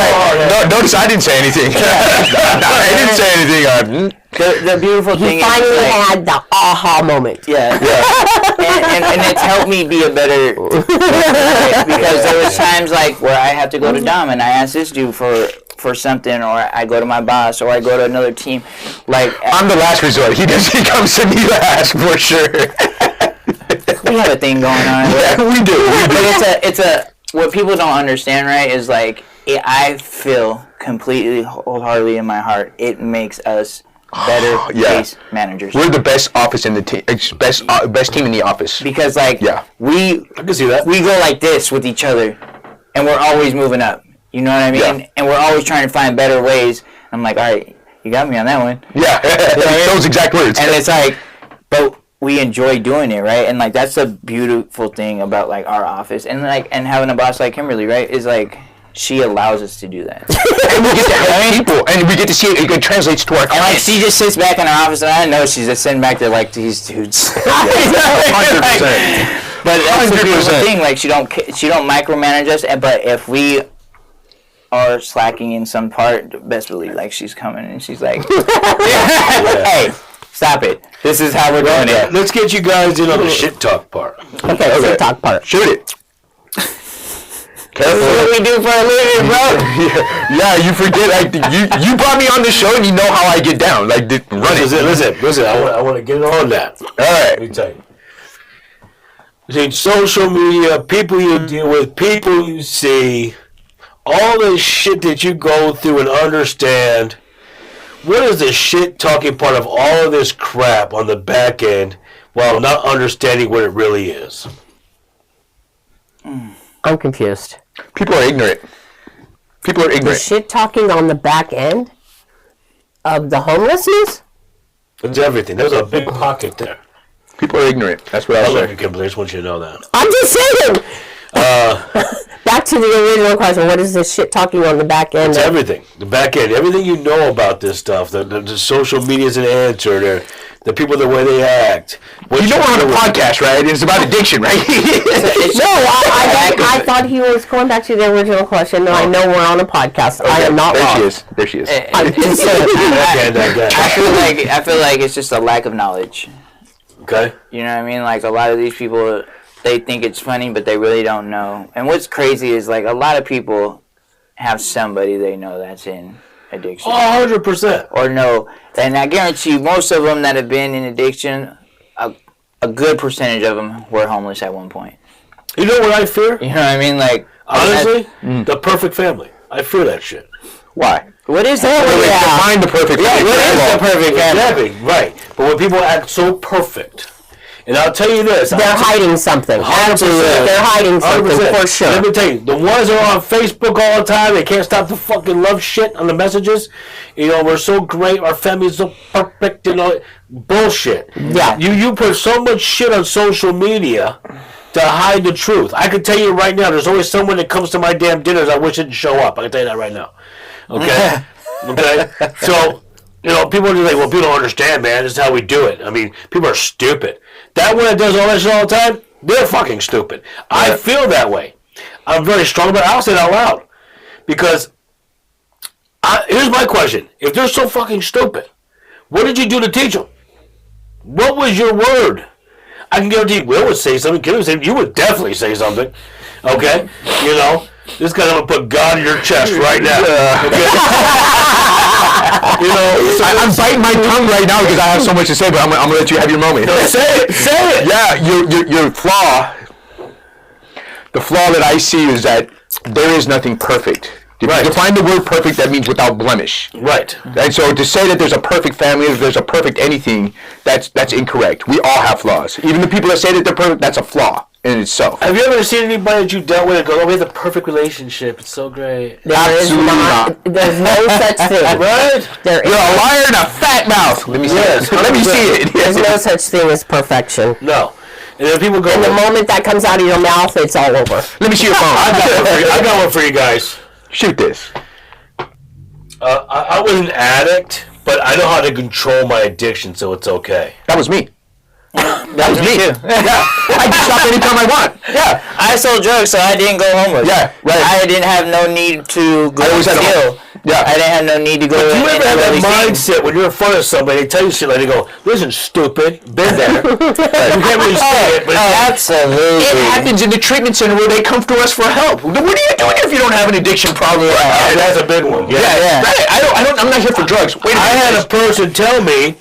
are. Notice I didn't say anything. I didn't say anything. The beautiful thing He is finally like, had the aha moment. yeah. and it's helped me be a better because there was times like where I have to go to Dom and I ask this dude for something, or I go to my boss, or I go to another team. Like, I'm the last resort. He comes to me last for sure. we have a thing going on. Yeah, we do. But it's a what people don't understand, right? Is like I feel completely wholeheartedly in my heart. It makes us better Yeah. case managers. We're the best office in the team. Best team in the office. Because like Yeah. we I can see that. we go like this with each other, and we're always moving up. You know what I mean? Yeah. And we're always trying to find better ways. I'm like, all right, you got me on that one. Yeah. Those exact words. And it's like, but we enjoy doing it, right? And like that's the beautiful thing about like our office, and like and having a boss like Kimberly, right? Is like she allows us to do that. And we get to help people, and we get to see it translates to our And like clients. she just sits back in her office, and I know she's just sitting back there like these dudes. 100%. But that's the beautiful 100%. thing. Like she don't micromanage us. But if we are slacking in some part, best believe like she's coming and she's like, hey, stop it. This is how we're doing it. Let's get you guys in on the shit talk part. Okay, shit talk part. Shoot it. This is what we do for a living, bro. Yeah, you forget. Like you brought me on the show, and you know how I get down. Like run it. Listen. I want to get on that. All right. Let me tell you. See, social media, people you deal with, people you see, all the shit that you go through and understand. What is the shit talking part of all of this crap on the back end while not understanding what it really is? I'm confused. People are ignorant. People are The ignorant. shit talking on the back end of the homelessness? It's everything. There's a big pocket there. People are ignorant. That's what I I'll love say. you, Kimberly. I just want you to know that. I'm just saying. Back to the original question. What is this shit talking on the back end? It's everything. The back end. Everything you know about this stuff. The social media's an answer. The people, the way they act. You know we're on a podcast, right? It's about addiction, right? No, I thought he was going back to the original question. No, I know we're on a podcast. I am not there wrong. she is. There she is. I'm just saying. I feel like it's just a lack of knowledge. Okay. You know what I mean? Like a lot of these people, they think it's funny, but they really don't know. And what's crazy is like a lot of people have somebody they know that's in addiction. 100%. Or no. And I guarantee you, most of them that have been in addiction, a good percentage of them were homeless at one point. You know what I fear? You know what I mean? Like, Honestly, the perfect family. I fear that shit. Why? what is that? Define the perfect family. What is the perfect family? Exactly, right. But when people act so perfect, and I'll tell you this. They're hiding something. 100%. They're hiding something 100%. for sure. Let me tell you, the ones that are on Facebook all the time, they can't stop the fucking love shit on the messages. You know, we're so great, our family's so perfect, you know, bullshit. Yeah. You put so much shit on social media to hide the truth. I can tell you right now, there's always someone that comes to my damn dinners I wish didn't show up. I can tell you that right now. Okay? Okay? So, you know, people are just like, well, people don't understand, man. This is how we do it. I mean, people are stupid. That one that does all that shit all the time, they're fucking stupid. I feel that way. I'm very strong about it. I'll say it out loud. Because, here's my question. If they're so fucking stupid, what did you do to teach them? What was your word? I can guarantee Will would say something. Kim would say, you would definitely say something. Okay? You know? This guy's going to put God in your chest right now. Okay? You know? So I'm biting my tongue right now because I have so much to say, but I'm gonna let you have your moment. say it. Say it. Yeah, your flaw. The flaw that I see is that there is nothing perfect. If Right. you define the word perfect, that means without blemish. Right. And so to say that there's a perfect family, if there's a perfect anything, that's incorrect. We all have flaws. Even the people that say that they're perfect, that's a flaw in itself. Have you ever seen anybody that you dealt with that goes, oh, we have the perfect relationship. It's so great. There is Absolutely not. There's no such thing. Right? There You're is, a liar and a fat mouth. Let me see Yes. it. Let me see it. there's no such thing as perfection. No. And then people go, And the moment that comes out of your mouth, it's all over. Let me see your phone. I got one for you guys. Shoot this. I was an addict, but I know how to control my addiction, so it's okay. That was me. That was me. too. Yeah. I can stop anytime I want. Yeah. I sold drugs, so I didn't go homeless. Yeah, right. I didn't have no need to go I always had a steal. Yeah. I didn't have no need to go. Do you and ever have that really steal. mindset when you're in front of somebody, they tell you shit like, they go, listen, stupid, been there. You can't really say it, but Absolutely. It happens in the treatment center where they come to us for help. What are you doing if you don't have an addiction problem? that's a big one. Yeah, Yeah. right. I'm not here for drugs. Wait a I minute. had a person tell me,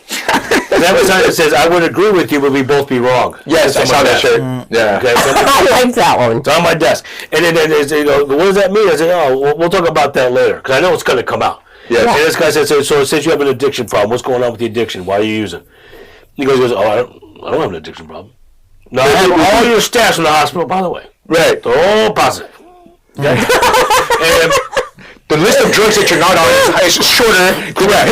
that was time that says, I would agree with you, but we both be wrong. Yes, I It's saw on my that desk. shirt. Yeah. Okay, so I like that one. it's on my desk. And then they go, what does that mean? I said, oh, we'll talk about that later, because I know it's going to come out. Yes. And this guy said, so since you have an addiction problem, what's going on with the addiction? Why are you using? He goes, oh, I don't have an addiction problem. No, I have all your stats from the hospital, by the way. Right. They're all positive. Okay? And The list of drugs that you're not on is shorter. Correct.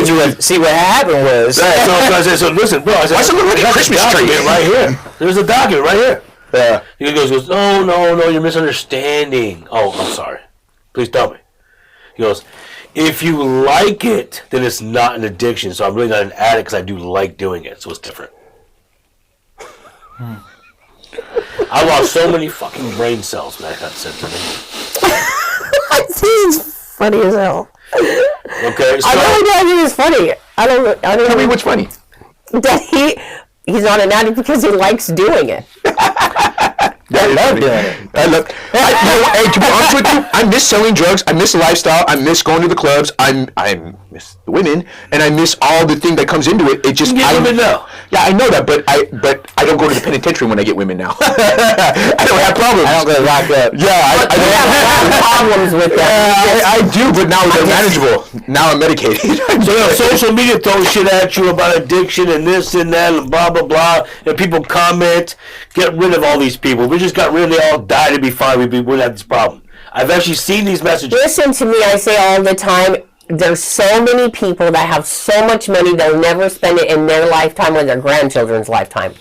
Yeah. See what happened was. so I said, so listen, bro. I said, Why's it look like a "That's Christmas tree?" document right here. There's a document right here. Yeah. He goes, oh, no, you're misunderstanding. Oh, I'm sorry. Please tell me. He goes, if you like it, then it's not an addiction. So I'm really not an addict because I do like doing it. So it's different. I lost so many fucking brain cells when that got said to me. I see funny as hell. Okay, so I really think it's funny. I don't Tell me what's funny. that he's not an addict because he likes doing it. I love doing it. Hey, to be honest with you, I miss selling drugs. I miss the lifestyle. I miss going to the clubs. I miss the women, and I miss all the thing that comes into it. It just you get women now. Yeah, I know that, but I don't go to the penitentiary when I get women now. I don't have problems. I don't get locked up. Yeah, I don't have problems with that. I do, but now they're manageable. Now I'm medicated. So social media throws shit at you about addiction and this and that and blah blah blah, and people comment. Get rid of all these people. We just got rid of. They all died to be fine. We wouldn't have this problem. I've actually seen these messages. Listen to me. I say all the time. There's so many people that have so much money they'll never spend it in their lifetime or their grandchildren's lifetime.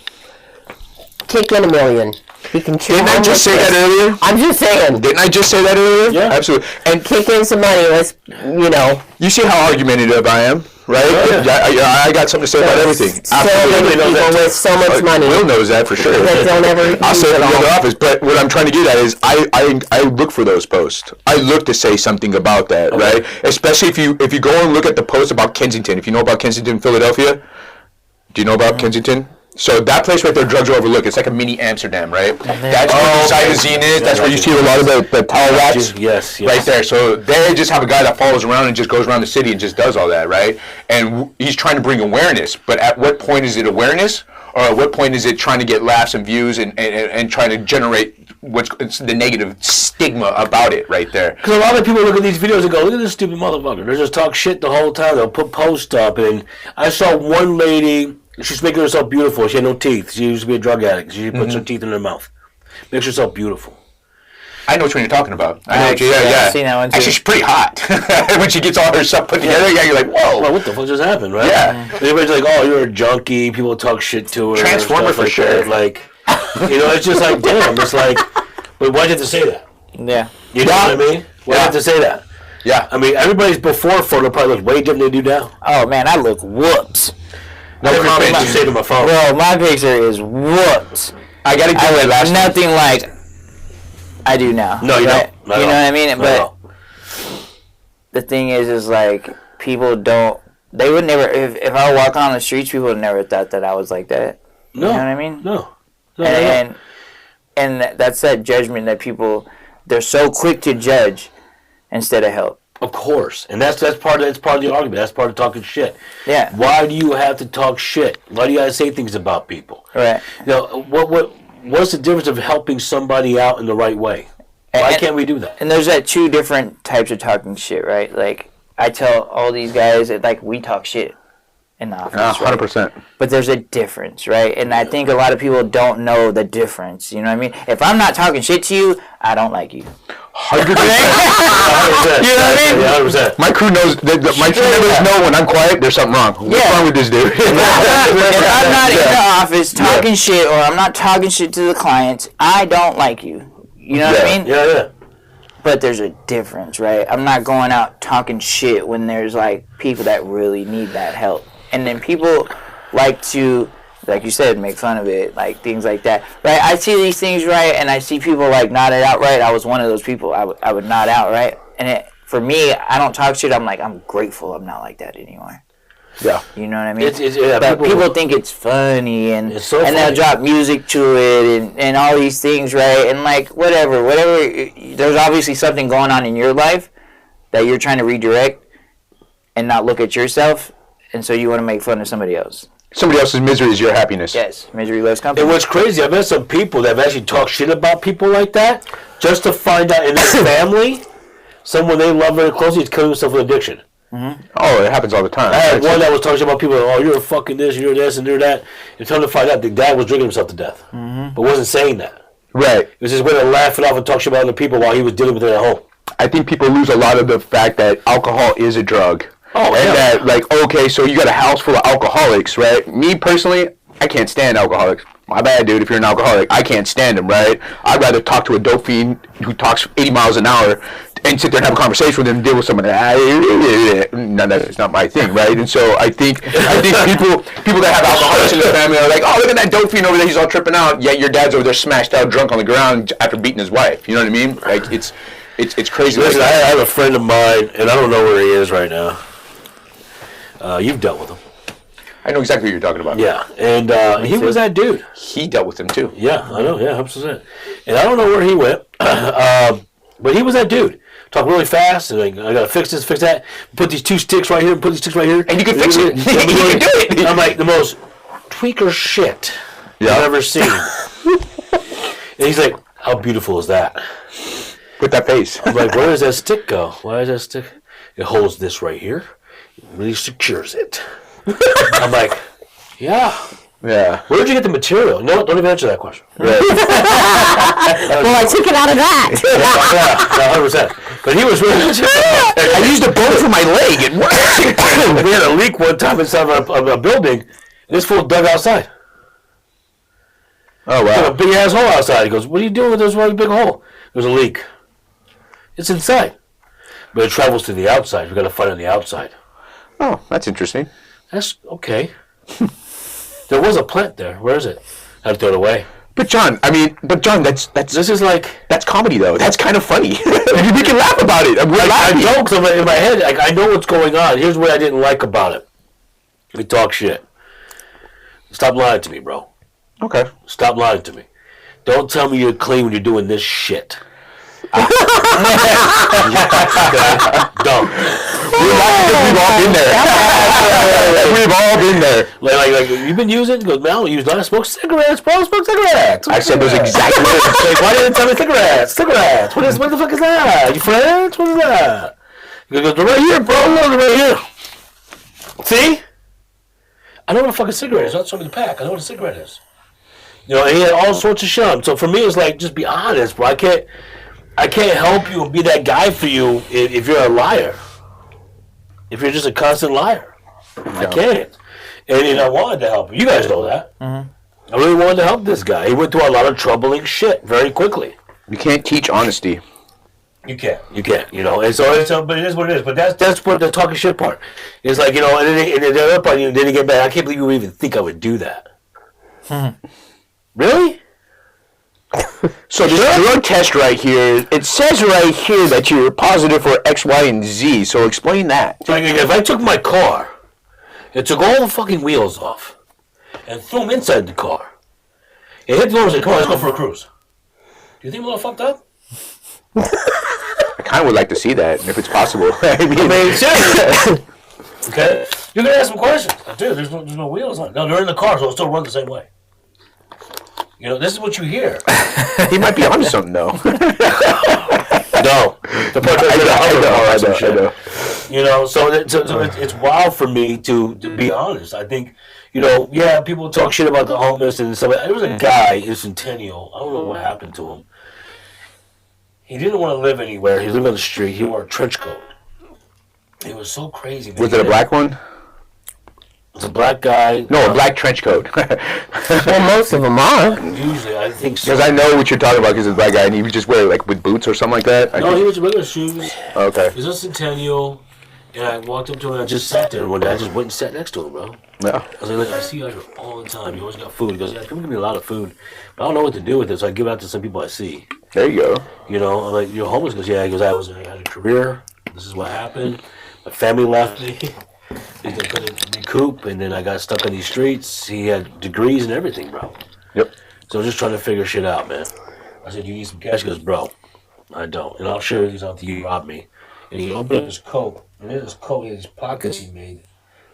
Kick in $1 million. He can chew. Didn't I just say that earlier? I'm just saying. Didn't I just say that earlier? Yeah, absolutely. And Kick in some money. Let's, you see how argumentative I am, right? I got something to say about everything. So many people with so much money. Will knows that for sure. That they'll never I'll use say it it in the all. other office, but what I'm trying to get at is I look for those posts. I look to say something about that, right? Especially if you go and look at the post about Kensington. If you know about Kensington, Philadelphia, do you know about Kensington? So that place right there, drugs are overlooked. It's like a mini Amsterdam, right? That's where the Cytosine is. That's where you see a lot of the tall rats. Yes. Right there. So they just have a guy that follows around and just goes around the city and just does all that, right? And he's trying to bring awareness. But at what point is it awareness? Or at what point is it trying to get laughs and views and trying to generate what's the negative stigma about it right there? Because a lot of people look at these videos and go, look at this stupid motherfucker. They just talk shit the whole time. They'll put posts up. And I saw one lady, she's making herself beautiful. She had no teeth. She used to be a drug addict. She puts her teeth in her mouth. Makes herself beautiful. I know which one you're talking about. I know Actually, I've seen that one too. Actually, she's pretty hot. When she gets all her stuff put together, you're like, whoa. Well, what the fuck just happened, right? Yeah. Everybody's like, oh, you're a junkie. People talk shit to her. Transformer and stuff for like sure. that. Like, it's just like, damn. It's like, but why'd you have to say that? Yeah. You know what I mean? Why'd you have to say that? Yeah. I mean, everybody's before photo probably looks way different than they do now. Oh man, I look whoops. No comment. Just say to my phone. Bro, my picture is whoops. I got to I do it look last night. nothing like I do now. No, you right? don't. Not You at know all. what I mean? Not at But all. the thing is like people don't. They would never. If I were walking on the streets, people would never thought that I was like that. No. You know what I mean? No. And that's that judgment that people, they're so quick to judge instead of help. Of course, and that's part of the argument. That's part of talking shit. Yeah. Why do you have to talk shit? Why do you gotta say things about people? Right. What's the difference of helping somebody out in the right way? Why can't we do that? And there's that two different types of talking shit, right? Like I tell all these guys that like we talk shit in the office, right? 100%. But there's a difference, right? And I think a lot of people don't know the difference. You know what I mean? If I'm not talking shit to you, I don't like you. 100%. 100%. You know what I mean? 100%. My crew knows. My crew members know when I'm quiet. There's something wrong. What's wrong with this dude? If I'm not in the office talking shit or I'm not talking shit to the clients, I don't like you. You know what I mean? Yeah. But there's a difference, right? I'm not going out talking shit when there's like people that really need that help. And then people like to, like you said, make fun of it, like things like that, right? I see these things, right, and I see people like nod it out, right? I was one of those people. I would nod out, right? And for me, I don't talk shit. I'm like, I'm grateful I'm not like that anymore. Yeah. You know what I mean? Yeah, but people think it's funny, and It's so and they'll funny. drop music to it, and all these things, right? And like whatever, there's obviously something going on in your life that you're trying to redirect and not look at yourself, and so you want to make fun of somebody else. Somebody else's misery is your happiness. Yes, misery loves company. And what's crazy, I've met some people that have actually talked shit about people like that just to find out in their family, someone they love very closely is killing themselves with addiction. Oh, it happens all the time. I had one that was talking about people, oh, you're a fucking this, you're this, and you're that. And come to find out, the dad was drinking himself to death, but wasn't saying that. Right. It was his way to laugh it off and talk shit about other people while he was dealing with it at home. I think people lose a lot of the fact that alcohol is a drug. Oh, and yeah. that, like, okay, so you got a house full of alcoholics, right? Me, personally, I can't stand alcoholics. My bad, dude, if you're an alcoholic. I can't stand them, right? I'd rather talk to a dope fiend who talks 80 miles an hour and sit there and have a conversation with him and deal with someone that, no, that's not my thing, right? And so I think people that have alcoholics in their family are like, oh, look at that dope fiend over there, he's all tripping out. Yet your dad's over there smashed out drunk on the ground after beating his wife. You know what I mean? Like, It's crazy. Listen, I have a friend of mine, and I don't know where he is right now. You've dealt with him. I know exactly what you're talking about. Yeah, and he was that dude. He dealt with him too. Yeah, I know. Yeah, 100%. And I don't know where he went, but he was that dude. Talk really fast, and like, I gotta fix this, fix that. Put these 2 sticks right here, put these sticks right here, And you can fix it. You can do it. I'm like the most tweaker shit I've ever seen. And he's like, "How beautiful is that?" With that face. I'm like, "Where does that stick go? Why does that stick? It holds this right here. It really secures it." I'm like, "Yeah." Yeah. Where did you get the material? No, don't even answer that question. Well, I took it out of that. Yeah, 100%. But he was really. I used a bone for my leg. It worked. We had a leak one time inside of a building. And this fool dug outside. Oh, Got a wow. big ass hole outside. He goes, "What are you doing with this really big hole?" There's a leak. It's inside, but it travels to the outside. We got to fight on the outside. Oh, that's interesting. That's okay. There was a plant there. Where is it? Had to throw it away. But John, that's This is like that's comedy though. That's kind of funny. We can laugh about it. We're I laughing. don't, 'cause in my head, like, I know what's going on. Here's what I didn't like about it. We talk shit. Stop lying to me, bro. Okay. Stop lying to me. Don't tell me you're clean when you're doing this shit. Dumb. We've all been there. We've all been there. Like you've been using? He goes, man, I don't use none. I smoke cigarettes, bro. I smoke cigarettes. I said those exact words. Like, why didn't you tell me cigarettes? Cigarettes. What the fuck is that? You French? What is that? He goes, they're right here, bro. Look, they're right here. See? I know what a fucking cigarette is. Don't show me the pack. I know what a cigarette is. You know, and he had all sorts of shit on him. So for me, it's like, just be honest, bro. I can't help you and be that guy for you if you're a liar. If you're just a constant liar. I can't. And I wanted to help him. You guys know that. Mm-hmm. I really wanted to help this guy. He went through a lot of troubling shit very quickly. You can't teach honesty. You can't. You know, and so but it is what it is. But that's what the talking shit part. It's like, you know, and then the other part, you didn't get back. I can't believe you would even think I would do that. Really? So this drug test right here, it says right here that you're positive for X, Y, and Z. So explain that. Like, if I took my car and took all the fucking wheels off and threw them inside the car and hit the doors and come on, let's go for a cruise. Do you think I'm a little fucked up? I kind of would like to see that, if it's possible. I mean, Seriously. Okay? You're going to ask some questions. Like, dude, there's no wheels on it. No, they're in the car, so it'll still run the same way. You know, this is what you hear. he might be onto something, though. No. The part I know. You know, so it's wild for me to be honest. I think, you know, yeah, people talk shit about the homeless and stuff. There was a guy in Centennial. I don't know what happened to him. He didn't want to live anywhere. He lived on the street. He wore a trench coat. It was so crazy. Man. Was it a black one? It was a black guy. No, a black trench coat. Well, most of them are. Usually, I think so. Because I know what you're talking about because it's a black guy and he would just wear it like with boots or something like that. No, he was regular shoes. Okay. He was a Centennial. And I walked up to him and I just sat there one day. I just went and sat next to him, bro. Yeah. I was like, look, I see you out here all the time. You always got food. He goes, yeah, people give me a lot of food. But I don't know what to do with it, so I give it out to some people I see. There you go. You know, I'm like, you're homeless? He goes, yeah. He goes, I had a career. This is what happened. My family left me. They couldn't recoup, and then I got stuck on these streets. He had degrees and everything, bro. Yep. So just trying to figure shit out, man. I said, you need some cash? He goes, bro, I don't. And I'll share these out to you, rob me. And he opened up his coat. And in his coat, he had his pockets he made.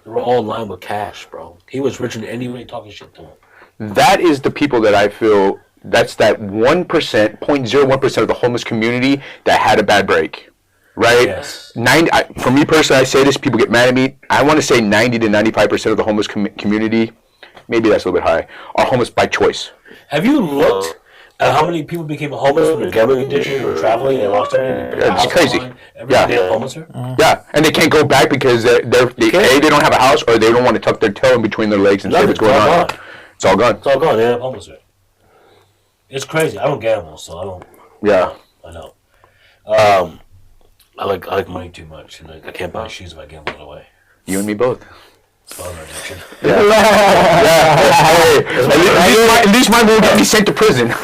They were all lined with cash, bro. He was richer than anybody talking shit to him. That is the people that I feel, that's that 1%, 0.01% of the homeless community that had a bad break. Right? Yes. For me personally, I say this, people get mad at me. I want to say 90 to 95% of the homeless community, maybe that's a little bit high, are homeless by choice. Have you looked at how many people became homeless from their gambling addiction or traveling and lost everything? It's crazy. Yeah. Day homeless are? Yeah, and they can't go back because they don't have a house or they don't want to tuck their toe in between their legs and see what's going on. It's all gone. It's all gone. They end up homeless. It's crazy. I don't gamble, so I don't. Yeah. I know. I like money too much, and I can't buy shoes if I gamble it away. You and me both. Sponsor addiction. At least mine won't get me sent to prison. And I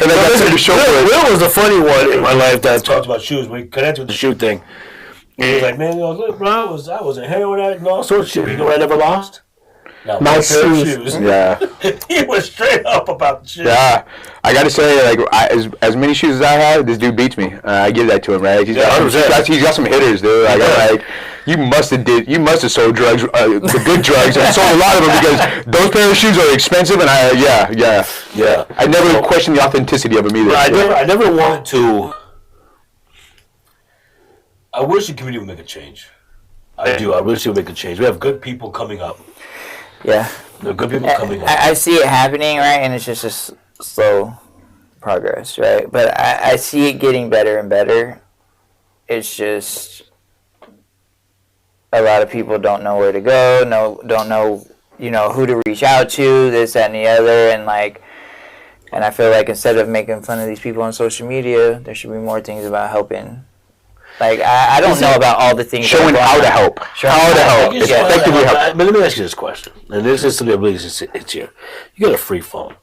got to show for it. Will was a funny one in my life that I talked about shoes. We connected with the shoe thing. And he was like, man, look, bro, I was a heroin addict and all sorts of shit. You know what I never lost? Now, My pair of shoes. Yeah. He was straight up about the shoes. Yeah, I gotta say, like, as many shoes as I have, this dude beats me. I give that to him, right? He's got some hitters, dude. Like, you must have sold drugs, the good drugs, and sold a lot of them because those pair of shoes are expensive. And Yeah. I never questioned the authenticity of them either. I never wanted to. I wish the community would make a change. I do. I wish it would make a change. We have good people coming up. Yeah. There are good people coming up. I see it happening, right? And it's just a slow progress, right? But I see it getting better and better. It's just a lot of people don't know where to go, don't know, who to reach out to, this, that, and the other. And I feel like instead of making fun of these people on social media, there should be more things about helping. Like, I don't know about all the things. Showing how to help. How to help. Effectively help. But let me ask you this question. And this is something I believe it's here. You get a free phone.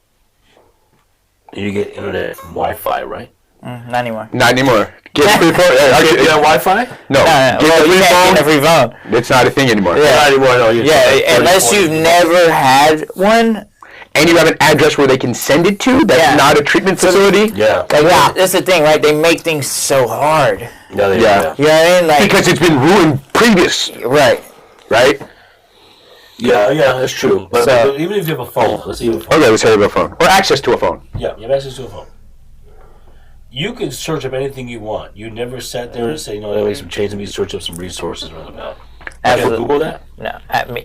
And you get internet from Wi-Fi, right? Not anymore. Not anymore. Get a free phone. You got Wi-Fi? No. Get a free phone. It's not a thing anymore. Not anymore. No, Unless you've never had one. And you have an address where they can send it to that's not a treatment facility. Yeah. That's the thing, right? They make things so hard. Yeah. You know what I mean? Like, Because it's been ruined previous. right. Right? Yeah, that's true. But even if you have a phone, let's say you have a phone. Okay, let's say about a phone. Or access to a phone. Yeah, you have access to a phone. You can search up anything you want. You never sat there and say, let me make some changes, let me search up some resources around about. Absolutely. Google that? No,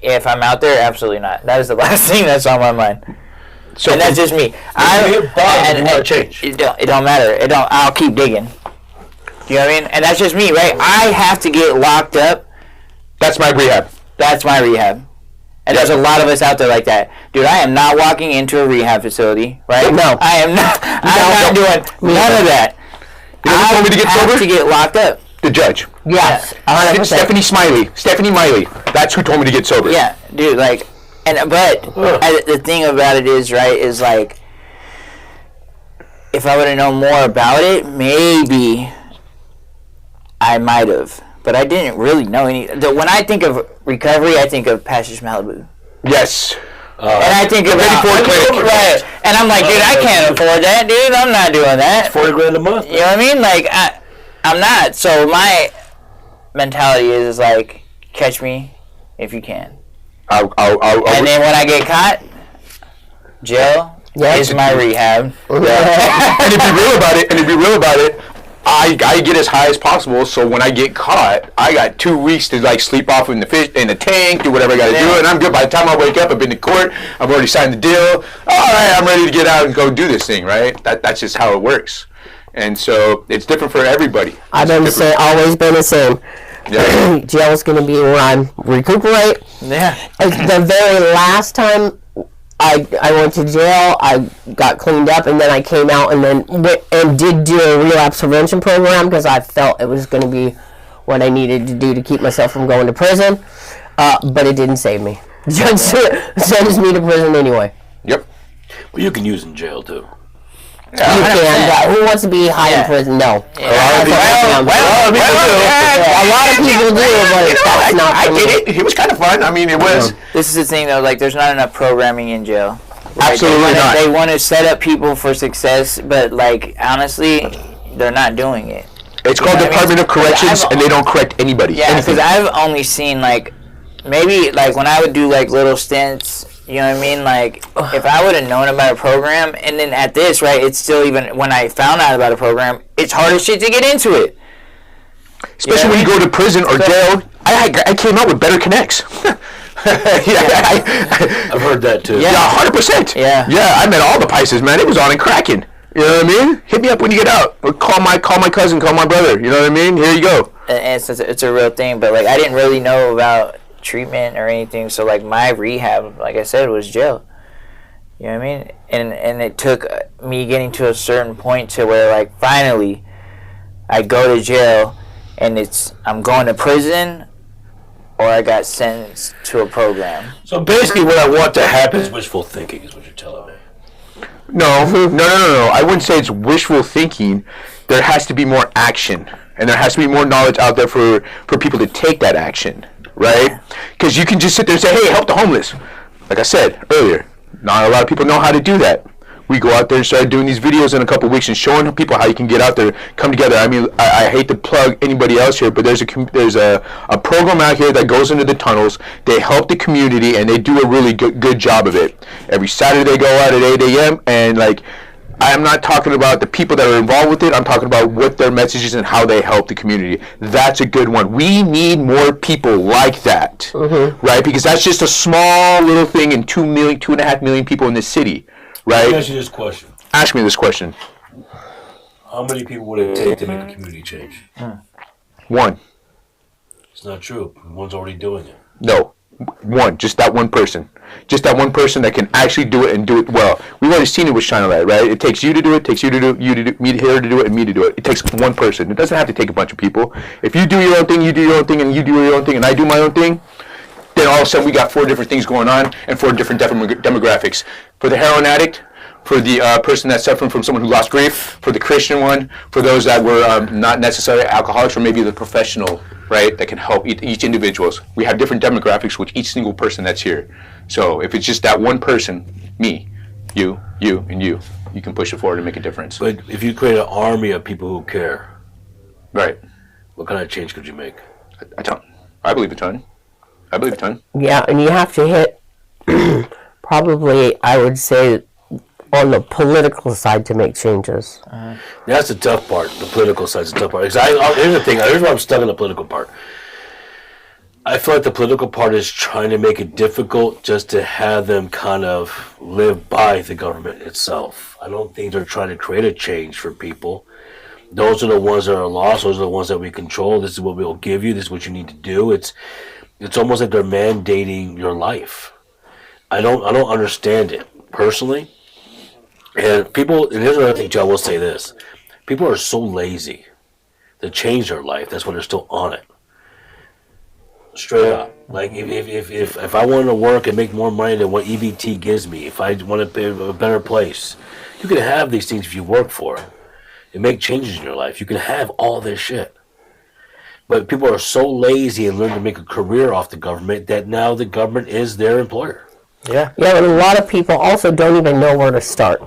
if I'm out there, absolutely not. That is the last thing that's on my mind. So And that's just me. I change. It don't matter. I'll keep digging. You know what I mean? And that's just me, right? I have to get locked up. that's my rehab. That's my rehab. And there's a lot of us out there like that. Dude, I am not walking into a rehab facility, right? No. I am not. I'm not doing none of that. You know who told me to get I sober? have to get locked up. The judge. Yes, 100%. Stephanie Miley. That's who told me to get sober. Yeah, dude, like, the thing about it is, right, is like, if I would have known more about it, maybe I might have. But I didn't really know any. When I think of recovery, I think of Passage Malibu. Yes. And I think of Ford clinic. right. And I'm like, dude, I can't afford that, dude. I'm not doing that. $40,000 a month. You know what I mean? Like, I'm not. So my mentality is like, catch me if you can. I'll And then when I get caught, jail is my rehab. and to be real about it, I get as high as possible. So when I get caught, I got 2 weeks to like sleep off in the tank, do whatever I got to do, and I'm good. By the time I wake up, I've been to court. I've already signed the deal. All right, I'm ready to get out and go do this thing. Right? That's just how it works. And so it's different for everybody. I've been always been the same. Yeah. Jail's going to be where I'm recuperate. Yeah. The very last time I went to jail, I got cleaned up, and then I came out and then went and did do a relapse prevention program because I felt it was going to be what I needed to do to keep myself from going to prison. But it didn't save me. Judge sends me to prison anyway. Yep. But you can use in jail, too. You can. Who wants to be high in prison? No. A lot of people do, but that's not I get it. It was kind of fun. I mean, it was. This is the thing, though. Like, there's not enough programming in jail. Like, Absolutely not. They want to set up people for success, but, like, honestly, they're not doing it. It's called Department of Corrections, and they don't correct anybody. Yeah, because I've only seen, like, maybe, like, when I would do, like, little stints, you know what I mean? Like, if I would have known about a program, and then at this, right, it's still even, when I found out about a program, it's hard as shit to get into it. Especially when you go to prison or jail. I came out with better connects. I've heard that, too. Yeah, 100%. Yeah. Yeah, I met all the Pisces, man. It was on and cracking. You know what I mean? Hit me up when you get out. Or call my cousin, call my brother. You know what I mean? Here you go. And it's a real thing, but, like, I didn't really know about treatment or anything, so, like, my rehab, like I said, was jail. You know what I mean? And it took me getting to a certain point to where, like, finally I go to jail and I'm going to prison or I got sentenced to a program. So basically, what I want to happen is wishful thinking, is what you're telling me. No. I wouldn't say it's wishful thinking. There has to be more action, and there has to be more knowledge out there for people to take that action, right? Because you can just sit there and say, hey, help the homeless. Like I said earlier, not a lot of people know how to do that. We go out there and start doing these videos in a couple of weeks and showing people how you can get out there, come together. I mean, I hate to plug anybody else here, but there's a program out here that goes into the tunnels. They help the community, and they do a really good job of it. Every Saturday they go out at 8 a.m. and like, I'm not talking about the people that are involved with it. I'm talking about what their messages and how they help the community. That's a good one. We need more people like that, right? Because that's just a small little thing in 2.5 million people in this city. Right? Let me ask you this question. Ask me this question. How many people would it take to make a community change? One. It's not true. One's already doing it. No. One. Just that one person. Just that one person that can actually do it and do it well. We've already seen it with Shine a Light, right? It takes you to do it, takes you to do it, you to do, me here to do it, and me to do it. It takes one person. It doesn't have to take a bunch of people. If you do your own thing, you do your own thing, and you do your own thing, and I do my own thing, then all of a sudden we got 4 different things going on and 4 different demographics. For the heroin addict, for the person that's suffering from someone who lost grief, for the Christian one, for those that were not necessarily alcoholics, or maybe the professional, right, that can help each individuals. We have different demographics with each single person that's here. So if it's just that one person, me, you, and you can push it forward and make a difference. But if you create an army of people who care, Right. what kind of change could you make? A ton. I believe a ton. Yeah, and you have to hit probably, I would say, on the political side to make changes. That's the tough part. The political side's the tough part. Because here's the thing. Here's where I'm stuck in the political part. I feel like the political part is trying to make it difficult just to have them kind of live by the government itself. I don't think they're trying to create a change for people. Those are the ones that are lost. Those are the ones that we control. This is what we'll give you. This is what you need to do. It's almost like they're mandating your life. I don't understand it personally. And people, and here's another thing, Joe, I will say this. People are so lazy to change their life. That's when they're still on it. Straight up. Like, if I wanted to work and make more money than what EBT gives me, if I want to pay a better place, you can have these things if you work for it and make changes in your life. You can have all this shit. But people are so lazy and learn to make a career off the government that now the government is their employer. Yeah, and a lot of people also don't even know where to start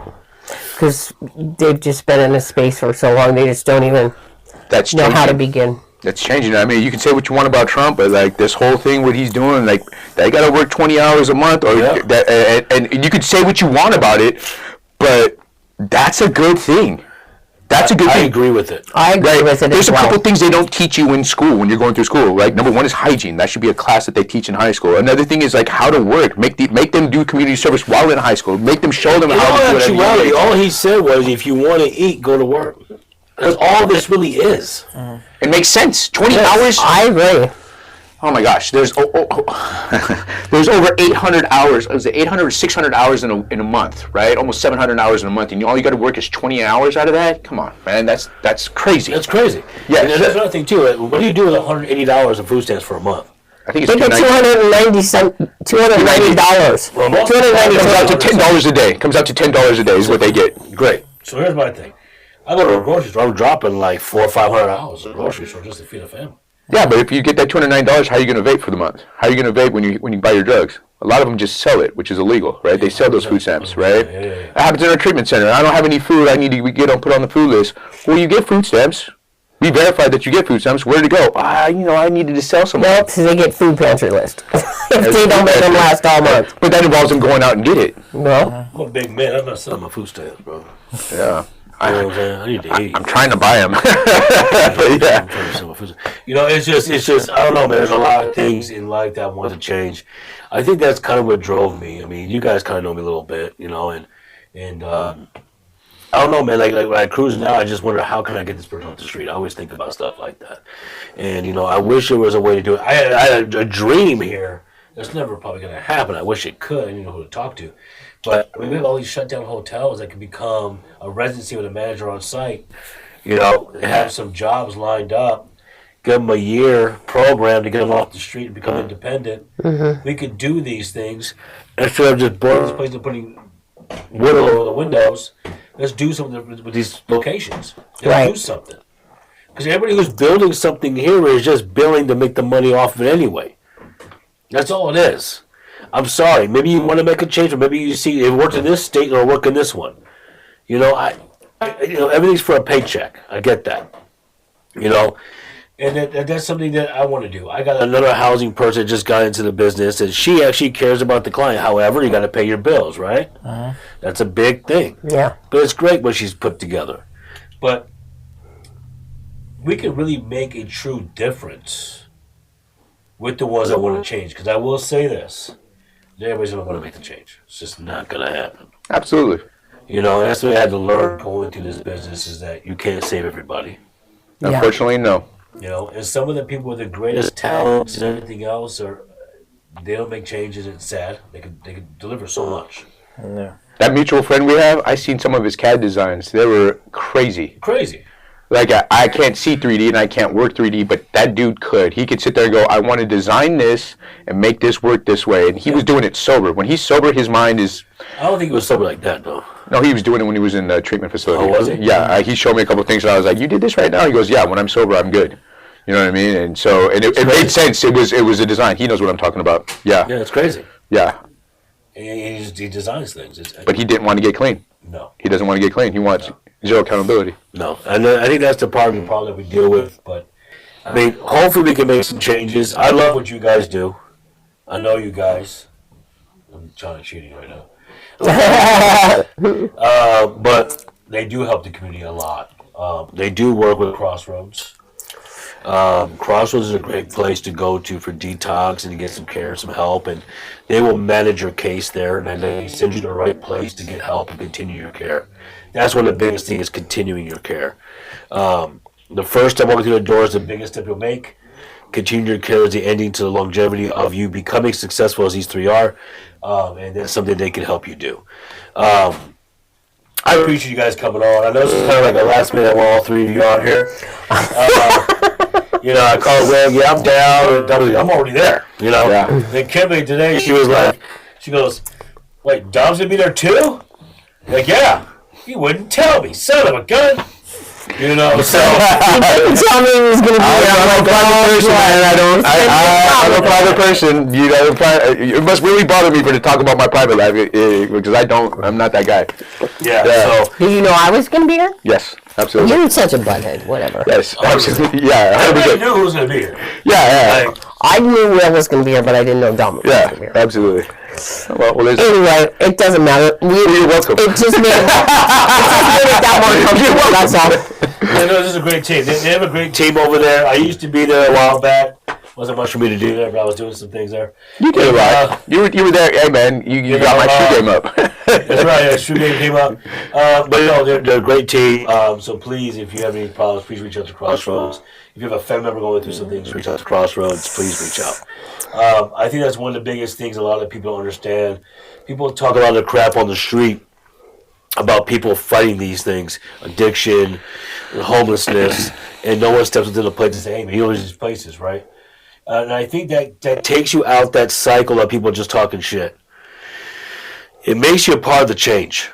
because they've just been in a space for so long, they just don't even know how to begin. That's changing. I mean, you can say what you want about Trump, but like this whole thing, what he's doing, like they got to work 20 hours a month, or that, and you could say what you want about it, but that's a good thing. That's a good thing. I agree with it. I agree with it. There's a couple things they don't teach you in school when you're going through school. Like number one is hygiene. That should be a class that they teach in high school. Another thing is like how to work. Make them do community service while in high school. Make them show them how to do it. All he said was, if you want to eat, go to work. That's all this really is. It makes sense. 20 hours. I agree. Oh my gosh, there's there's over 800 hours. Is it 800 or 600 hours in a month, right? Almost 700 hours in a month, and all you got to work is 20 hours out of that. Come on, man, that's crazy. That's crazy. Yeah, and that's another thing too. What do you do with $180 in food stamps for a month? I think it's $290. Well, $290 comes out to $10 a day. Comes out to $10 a day is what they get. Great. So here's my thing. I go to a grocery store. I'm dropping like $400 or $500 at a grocery store just to feed a family. Yeah, but if you get that $209, how are you going to vape for the month? How are you going to vape when you buy your drugs? A lot of them just sell it, which is illegal, right? They sell those food stamps, right? Yeah. It happens in our treatment center. I don't have any food. I need to get put on the food list. Well, you get food stamps. We verified that you get food stamps. Where to go? I needed to sell some. Well, because they get food pantry list. If they don't make them last all month. But that involves them going out and get it. No. I'm a big man. I'm not selling my food stamps, bro. Yeah. You know what I'm saying? I need to eat. I'm trying to buy them. Yeah. You know, it's just, I don't know, man. There's a lot of things in life that I want to change. I think that's kind of what drove me. I mean, you guys kind of know me a little bit, you know, and I don't know, man. Like when I cruise now, I just wonder how can I get this person off the street. I always think about stuff like that, and you know, I wish there was a way to do it. I had a dream here. That's never probably going to happen. I wish it could. I didn't know who to talk to. But we have all these shut down hotels that can become a residency with a manager on site. You know, have some jobs lined up, give them a year program to get them off the street and become independent. We could do these things instead of just boarding this place and putting wood all over the windows. Let's do something with these locations. Let's do something. Because everybody who's building something here is just building to make the money off of it anyway. That's all it is. I'm sorry. Maybe you want to make a change, or maybe you see it worked in this state or work in this one. You know, everything's for a paycheck. I get that. You know, and that's something that I want to do. I got another housing person that just got into the business, and she actually cares about the client. However, you got to pay your bills, right? That's a big thing. Yeah. But it's great what she's put together. But we can really make a true difference with the ones that want to change. Because I will say this. Everybody's going to want to make the change. It's just not going to happen. Absolutely. You know, and that's what I had to learn going through this business is that you can't save everybody. Yeah. Unfortunately, no. You know, and some of the people with the greatest talents and everything else they don't make changes. It's sad. They can deliver so much. Yeah. That mutual friend we have, I seen some of his CAD designs. They were crazy. Crazy. Like, I can't see 3D and I can't work 3D, but that dude could. He could sit there and go, I want to design this and make this work this way. And he was doing it sober. When he's sober, his mind is... I don't think it was something like that, though. No, he was doing it when he was in the treatment facility. Oh, was he? Yeah, he showed me a couple of things, and I was like, you did this right now? He goes, yeah, when I'm sober, I'm good. You know what I mean? And so, and it made sense. It was a design. He knows what I'm talking about. Yeah. Yeah, it's crazy. Yeah. And he designs things. But he didn't want to get clean. No. He doesn't want to get clean. He wants zero accountability. No. And I think that's the part of the problem that we deal with. But, I mean, hopefully we can make some changes. I love what you guys do. I know you guys. I'm trying to cheating right now. But they do help the community a lot. They do work with Crossroads. Crossroads is a great place to go to for detox and to get some care, some help, and they will manage your case there, and they send you to the right place to get help and continue your care. That's one of the biggest things, is continuing your care. The first step walking through the door is the biggest step you'll make. Continue your care is the ending to the longevity of you becoming successful as these three are, and that's something they can help you do. I appreciate you guys coming on. I know this is kind of like a last minute while all three of you are here. You know, I called Greg, yeah, I'm down. I'm already there, you know. Yeah. Then Kimberly today, she goes, wait, Dom's going to be there too? Like, yeah. He wouldn't tell me. Son of a gun. You know, so. He didn't tell me he was going to be there. I'm a private person, man. I'm a private person. You know, it must really bother me for to talk about my private life because I'm not that guy. Yeah, so. Did you know I was going to be here? Yes, absolutely. You're such a butthead, whatever. Yes, absolutely. Yeah, Everybody 100%. knew who was going to be here. Yeah. Like, I knew Will was going to be here, but I didn't know Dom was going to be here. Absolutely. Well, Anyway, it doesn't matter. You're welcome. It just made it that more comfortable, that's all. I know this is a great team. They have a great team over there. I used to be there a while back. Wasn't much for me to do there, but I was doing some things there. You did a lot. You were there. Hey, man, you got my shoe game up. That's right. Yeah, shoe game came up. But no, they're a great team. So please, if you have any problems, please reach out to Crossroads. If you have a family member going through some things, reach out to Crossroads. Please reach out. I think that's one of the biggest things a lot of people don't understand. People talk a lot of crap on the street about people fighting these things, addiction, homelessness, and no one steps into the place and say, hey, man, heal these places, right? And I think that takes you out that cycle of people just talking shit. It makes you a part of the change.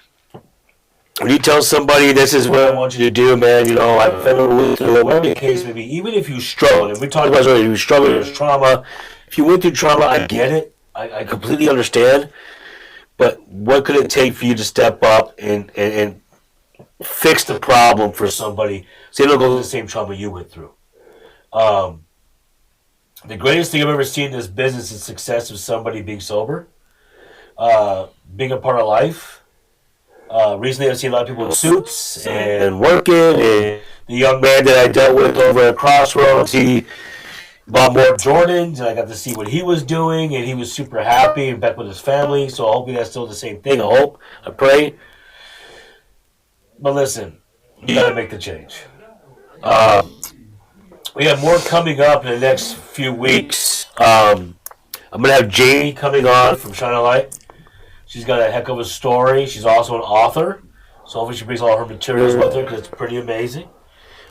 When you tell somebody, this is what I want you to do, man, you know, I've been through whatever the case may be, even if you struggle, and we talked about earlier, you struggle, there's trauma. If you went through trauma, I get it. I completely understand. But what could it take for you to step up and fix the problem for somebody so they don't go through the same trauma you went through? The greatest thing I've ever seen in this business is success of somebody being sober, being a part of life. Recently, I've seen a lot of people in suits and working. And the young man that I dealt with over at Crossroads, he bought more Jordans, and I got to see what he was doing, and he was super happy and back with his family. So hopefully that's still the same thing. I pray. But listen, you got to make the change. We have more coming up in the next few weeks. I'm going to have Jamie coming on from Shine a Light. She's got a heck of a story. She's also an author. So hopefully she brings all her materials with her because it's pretty amazing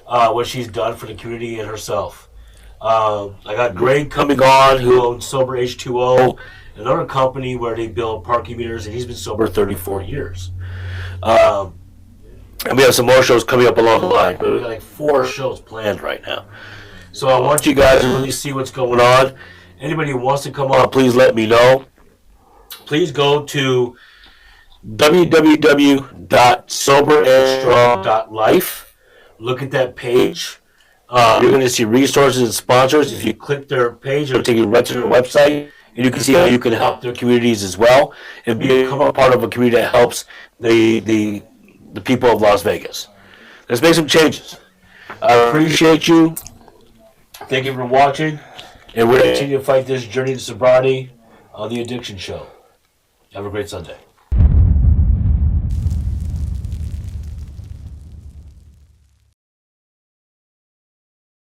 what she's done for the community and herself. I got Greg coming on, who owns Sober H2O, another company where they build parking meters, and he's been sober 34 years. And we have some more shows coming up along the line, but we got like 4 shows planned right now. So I want you guys to really see what's going on. Anybody who wants to come on, please let me know. Please go to www.soberandstrong.life. Look at that page. You're going to see resources and sponsors. If you click their page, it'll take you right to their website, and you can see how you can help their communities as well, and become a part of a community that helps the people of Las Vegas. Let's make some changes. I appreciate you. Thank you for watching, and we're going to continue to fight this journey to sobriety on the Addiction Show. Have a great Sunday.